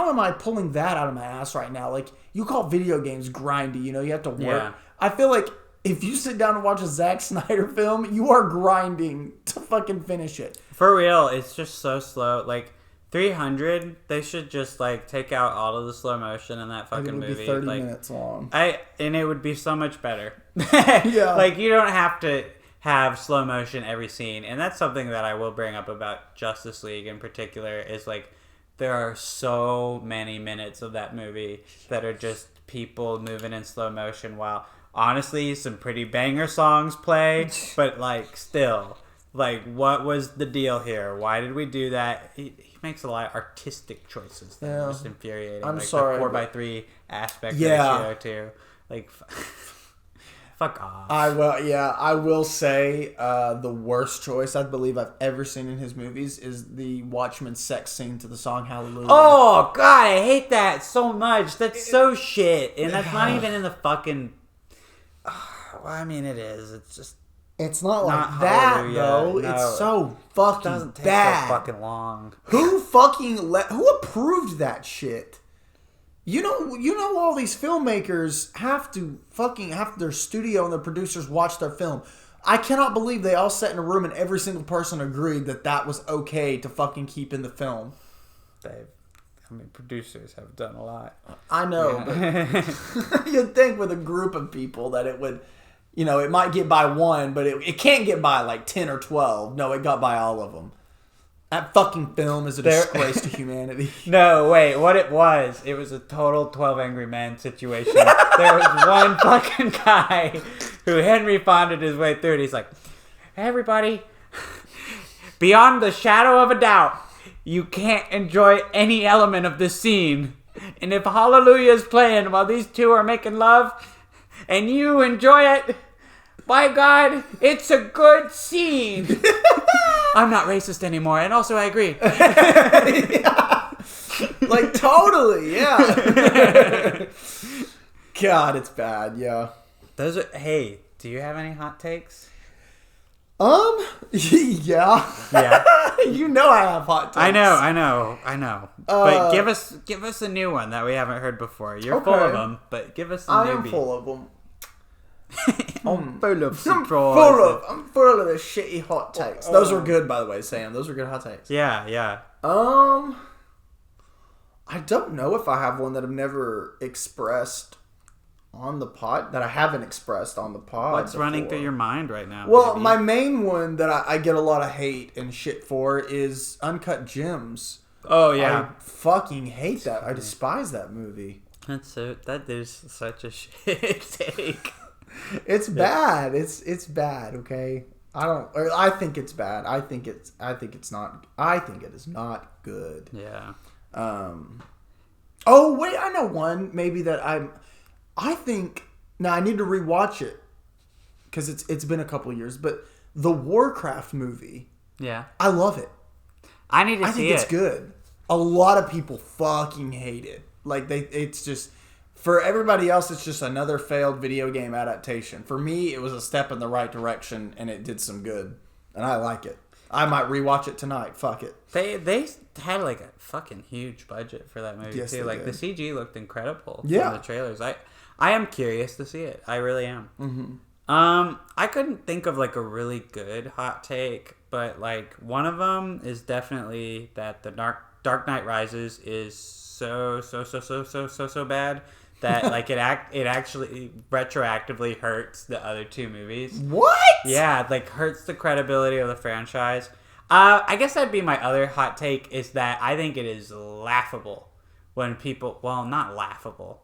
am I pulling that out of my ass right now? Like, you call video games grindy, you know, you have to work. Yeah. I feel like if you sit down and watch a Zack Snyder film, you are grinding to fucking finish it. For real, it's just so slow. Like, 300, they should just like take out all of the slow motion in that fucking movie. It would be 30 minutes long. And it would be so much better. Yeah. Like, you don't have to have slow motion every scene. And that's something that I will bring up about Justice League in particular, is like there are so many minutes of that movie that are just people moving in slow motion while honestly some pretty banger songs play, but like still, like, what was the deal here? Why did we do that? He makes a lot of artistic choices that are just infuriating. I'm like sorry, the 4x3 aspect ratio too. Like, fuck off. I will say the worst choice I believe I've ever seen in his movies is the Watchmen sex scene to the song Hallelujah. Oh God, I hate that so much. That's so shit, and that's not even in the fucking. Well, I mean, it is. It's just. It's not like that, though. No, it's so fucking bad. It doesn't take so fucking long. Who approved that shit? You know, all these filmmakers have their studio and their producers watch their film. I cannot believe they all sat in a room and every single person agreed that was okay to fucking keep in the film. Producers have done a lot. I know, yeah. But you'd think with a group of people that it would. You know, it might get by one, but it can't get by like 10 or 12. No, it got by all of them. That fucking film is a disgrace to humanity. No, wait, what it was a total 12 Angry Men situation. There was one fucking guy who Henry Fonda'd his way through it. He's like, hey, everybody, beyond the shadow of a doubt, you can't enjoy any element of this scene. And if Hallelujah is playing while these two are making love, and you enjoy it, by God, it's a good scene. I'm not racist anymore, and also I agree. Yeah. Like, totally, yeah. God, it's bad, yeah. Hey, do you have any hot takes? Yeah. You know I have hot takes. I know. But give us a new one that we haven't heard before. You're full of them, but give us a newbie. I am full of them. I'm full of surprise. I'm full of the shitty hot takes. Those were good, by the way, Sam. Those were good hot takes. Yeah. I don't know if I have one that I've never expressed on the pod, that I haven't expressed on the pod. What's running through your mind right now? Well, my main one that I get a lot of hate and shit for is Uncut Gems. Oh, yeah. I fucking hate that. I despise that movie. That is such a shit take. It's bad. It's bad, okay? I think it's bad. I think it is not good. Yeah. Oh, wait, I know one maybe that I think now I need to rewatch it because it's been a couple of years, but the Warcraft movie. Yeah. I love it. I need to see it. I think it's good. A lot of people fucking hate it. Like it's just for everybody else, it's just another failed video game adaptation. For me, it was a step in the right direction, and it did some good, and I like it. I might rewatch it tonight. Fuck it. They had like a fucking huge budget for that movie too. Like did. The CG looked incredible from the trailers. I am curious to see it. I really am. Mm-hmm. I couldn't think of like a really good hot take, but like one of them is definitely that the Dark Knight Rises is so bad that like it actually retroactively hurts the other two movies. What? Yeah, it like hurts the credibility of the franchise. I guess that'd be my other hot take, is that I think it is laughable when people, well, not laughable.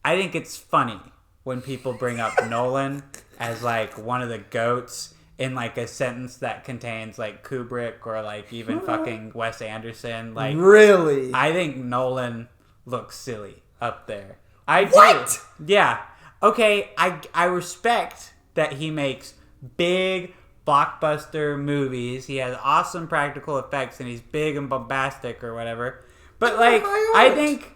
I think it's funny when people bring up Nolan as like one of the GOATs in like a sentence that contains like Kubrick or like even fucking Wes Anderson. Like, really? I think Nolan looks silly up there. I What? do. Yeah. Okay, I respect that he makes big blockbuster movies. He has awesome practical effects and he's big and bombastic or whatever. But like, I think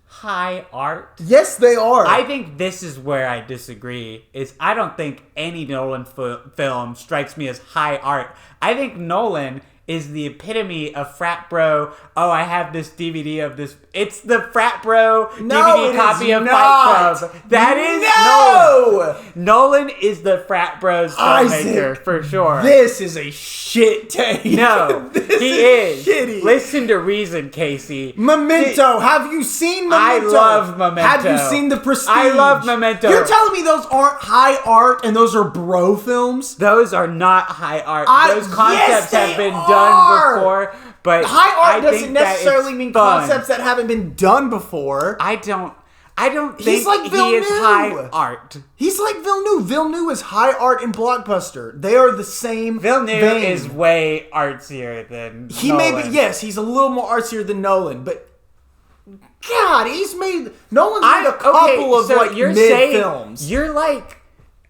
high art. Yes, they are. I think this is where I disagree. Is I don't think any Nolan film strikes me as high art. I think Nolan is the epitome of frat bro. Oh, I have this DVD of this. It's the frat bro DVD copy of Fight Club. That is Nolan. Nolan is the frat bros filmmaker for sure. This is a shit take. No, he is. Shitty. Listen to reason, Casey. Memento. Have you seen Memento? I love Memento. Have you seen The Prestige? I love Memento. You're telling me those aren't high art and those are bro films? Those are not high art. Those concepts have been done before, but high art doesn't necessarily mean concepts that haven't been done before. I don't think he's like he is high art. He's like Villeneuve. Villeneuve is high art and blockbuster. They are the same. Villeneuve is way artsier than he Nolan. may be. Yes, he's a little more artsier than Nolan, but God, Nolan's made a couple of like mid films. You're like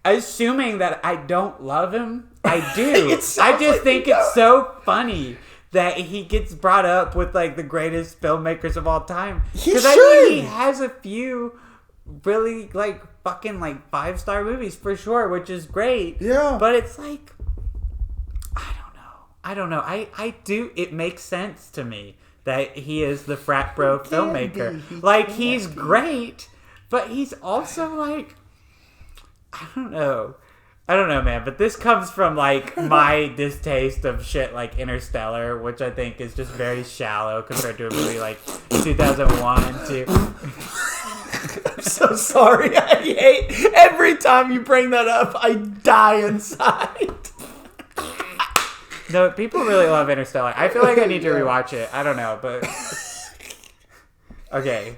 assuming that I don't love him. I do. I just think it's so funny that he gets brought up with like the greatest filmmakers of all time. Because I think he has a few really like fucking like 5-star movies for sure, which is great. Yeah. But it's like I don't know. I do. It makes sense to me that he is the frat bro filmmaker. He's great, but he's also like I don't know, man. But this comes from, like, my distaste of shit like Interstellar, which I think is just very shallow compared to a movie like 2001 and 2. I'm so sorry. I hate every time you bring that up. I die inside. No, people really love Interstellar. I feel like I need to rewatch it. I don't know, but... Okay.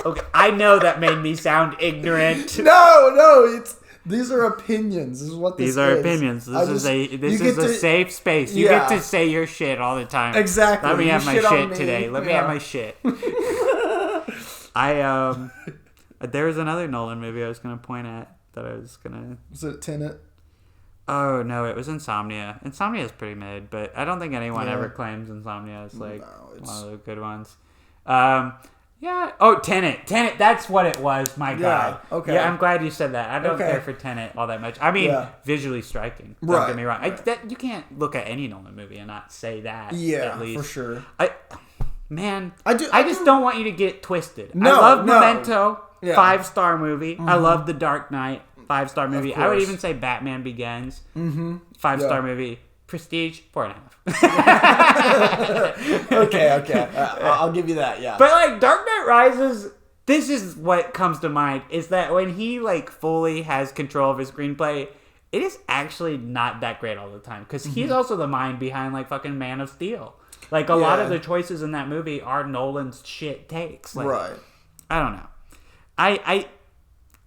Okay. I know that made me sound ignorant. No, these are opinions. This is what this is. These are opinions. This is a safe space. You get to say your shit all the time. Exactly. Let me have my shit today. Let me have my shit. There was another Nolan movie I was going to point at that I was going to... Was it Tenet? Oh, no, it was Insomnia. Insomnia is pretty mid, but I don't think anyone ever claims Insomnia is like one of the good ones. Yeah. Oh, Tenet. That's what it was. My God. Okay. Yeah, I'm glad you said that. I don't care for Tenet all that much. I mean, visually striking. Don't get me wrong. You can't look at any Nolan movie and not say that. Yeah, at least. for sure. I just don't want you to get twisted. I love Memento. 5-star movie. Mm-hmm. I love The Dark Knight. 5-star movie. I would even say Batman Begins. Mm-hmm. 5-star movie. Prestige, 4.5. Okay. I'll give you that, yeah. But, like, Dark Knight Rises, this is what comes to mind, is that when he, like, fully has control of his screenplay, it is actually not that great all the time. Because he's also the mind behind, like, fucking Man of Steel. Like, a lot of the choices in that movie are Nolan's shit takes. Like, right. I don't know. I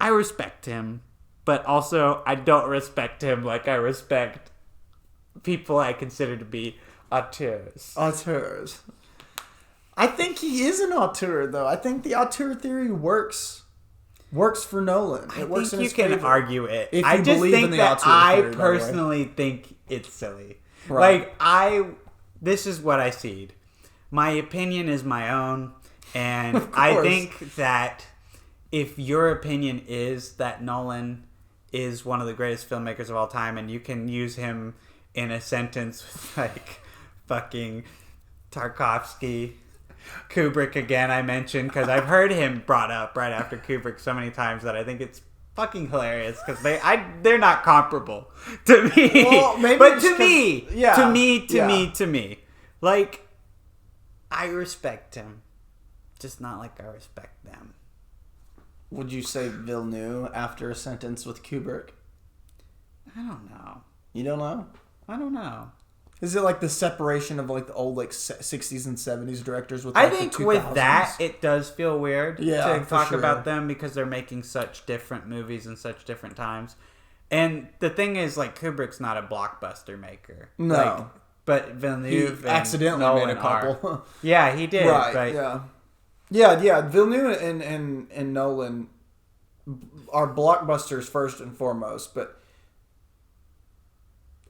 respect him, but also I don't respect him like I respect people I consider to be auteurs. I think he is an auteur, though. I think the auteur theory works for Nolan. It works in his favor. You can argue it. If I you just believe think in the that auteur I theory, personally think it's silly. Right. Like, this is what I see. My opinion is my own, and I think that if your opinion is that Nolan is one of the greatest filmmakers of all time, and you can use him in a sentence with, like, fucking Tarkovsky, Kubrick again, I mentioned, because I've heard him brought up right after Kubrick so many times that I think it's fucking hilarious, because they're not comparable to me. Well, maybe but to me, to me, like, I respect him, just not like I respect them. Would you say Villeneuve after a sentence with Kubrick? I don't know. You don't know? I don't know. Is it like the separation of like the old like 60s and 70s directors with like, I think the 2000s? with that it does feel weird to talk sure. about them because they're making such different movies in such different times. And the thing is, like, Kubrick's not a blockbuster maker. No. Like, but Villeneuve he accidentally made a couple. Yeah, he did. Right. Yeah. Villeneuve and Nolan are blockbusters first and foremost, but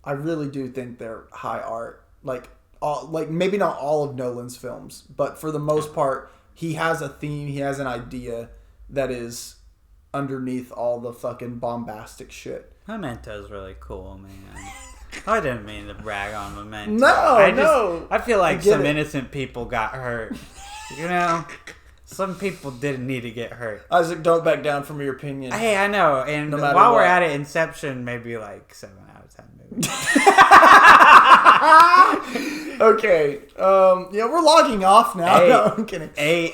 I really do think they're high art. Like maybe not all of Nolan's films, but for the most part, he has a theme, he has an idea that is underneath all the fucking bombastic shit. Memento's really cool, man. I didn't mean to brag on Memento. No, I feel like some innocent people got hurt. You know? Some people didn't need to get hurt. Isaac, don't back down from your opinion. Hey, I know. And no while we're at it, Inception, maybe like 7 out of 10 movies. Okay. Yeah, we're logging off now. No, I'm kidding. 8,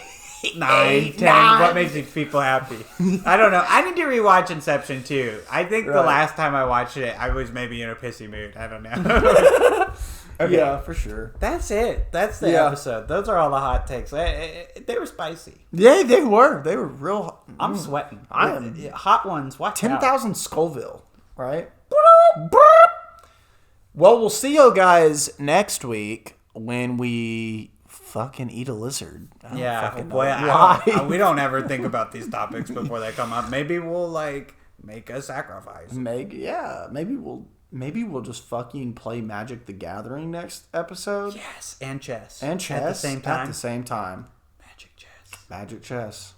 9, 10. What makes these people happy? I don't know. I need to rewatch Inception too. I think the last time I watched it, I was maybe in a pissy mood. I don't know. Okay. Yeah, for sure. That's it. That's the episode. Those are all the hot takes. They were spicy. Yeah, they were. They were real. I'm sweating. I am. Hot ones. Watch 10,000 Scoville, right? Well, we'll see you guys next week when we fucking eat a lizard. Yeah, we don't ever think about these topics before they come up. Maybe we'll like make a sacrifice. Maybe we'll just fucking play Magic the Gathering next episode. Yes, and chess. At the same time. Magic chess.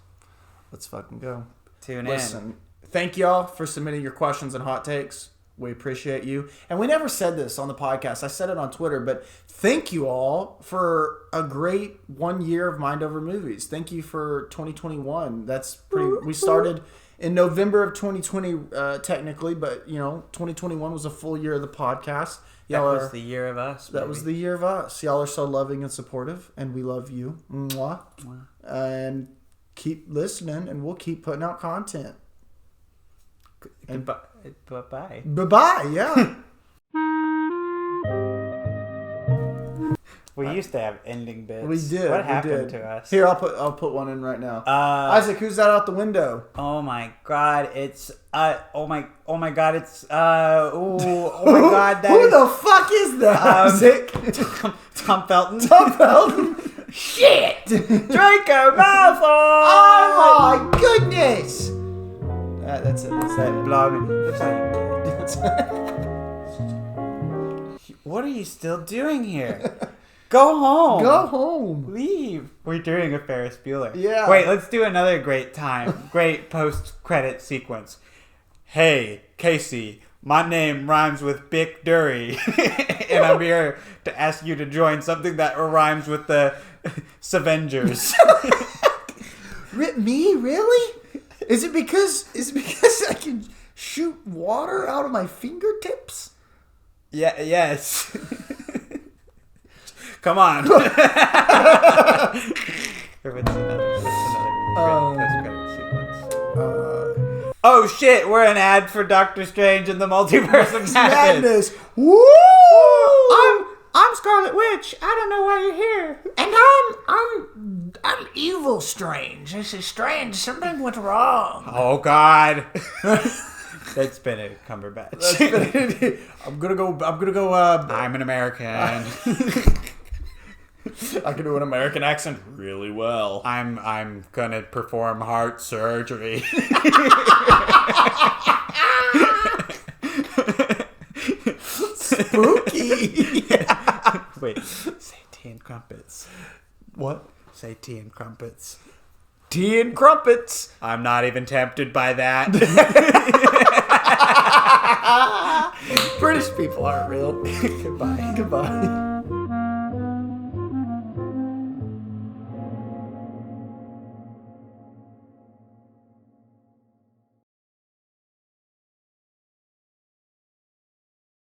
Let's fucking go. Tune in. Thank y'all for submitting your questions and hot takes. We appreciate you. And we never said this on the podcast. I said it on Twitter, but thank you all for a great 1 year of Mind Over Movies. Thank you for 2021. We started in November of 2020, technically, but 2021 was a full year of the podcast. That was the year of us. That was the year of us. Y'all are so loving and supportive, and we love you. Mwah. And keep listening, and we'll keep putting out content. Bye-bye. Bye-bye, yeah. We used to have ending bits. We did. What happened to us? Here, I'll put one in right now. Isaac, who's that out the window? Oh my god, it's oh my god, it's oh my god, who the fuck is that? Isaac? Tom Felton. Tom Felton. Shit! Draco Malfoy! Oh my goodness! That's it. That's that blog. That's how you get. What are you still doing here? Go home. Go home. Leave. We're doing a Ferris Bueller. Yeah. Wait, let's do another great post-credit sequence. Hey, Casey, my name rhymes with Bick Dury, and I'm here to ask you to join something that rhymes with the Savengers. Me? Really? Is it because I can shoot water out of my fingertips? Yeah. Yes. Come on. Oh shit, we're an ad for Doctor Strange and the Multiverse of Madness. Woo! I'm Scarlet Witch. I don't know why you're here. And I'm Evil Strange. This is strange. Something went wrong. Oh God. That's Benedict Cumberbatch. I'm gonna go. I'm an American. I can do an American accent really well. I'm gonna perform heart surgery. Spooky. Wait, say tea and crumpets. What? Say tea and crumpets. Tea and crumpets. I'm not even tempted by that. British people aren't real. Goodbye. Goodbye.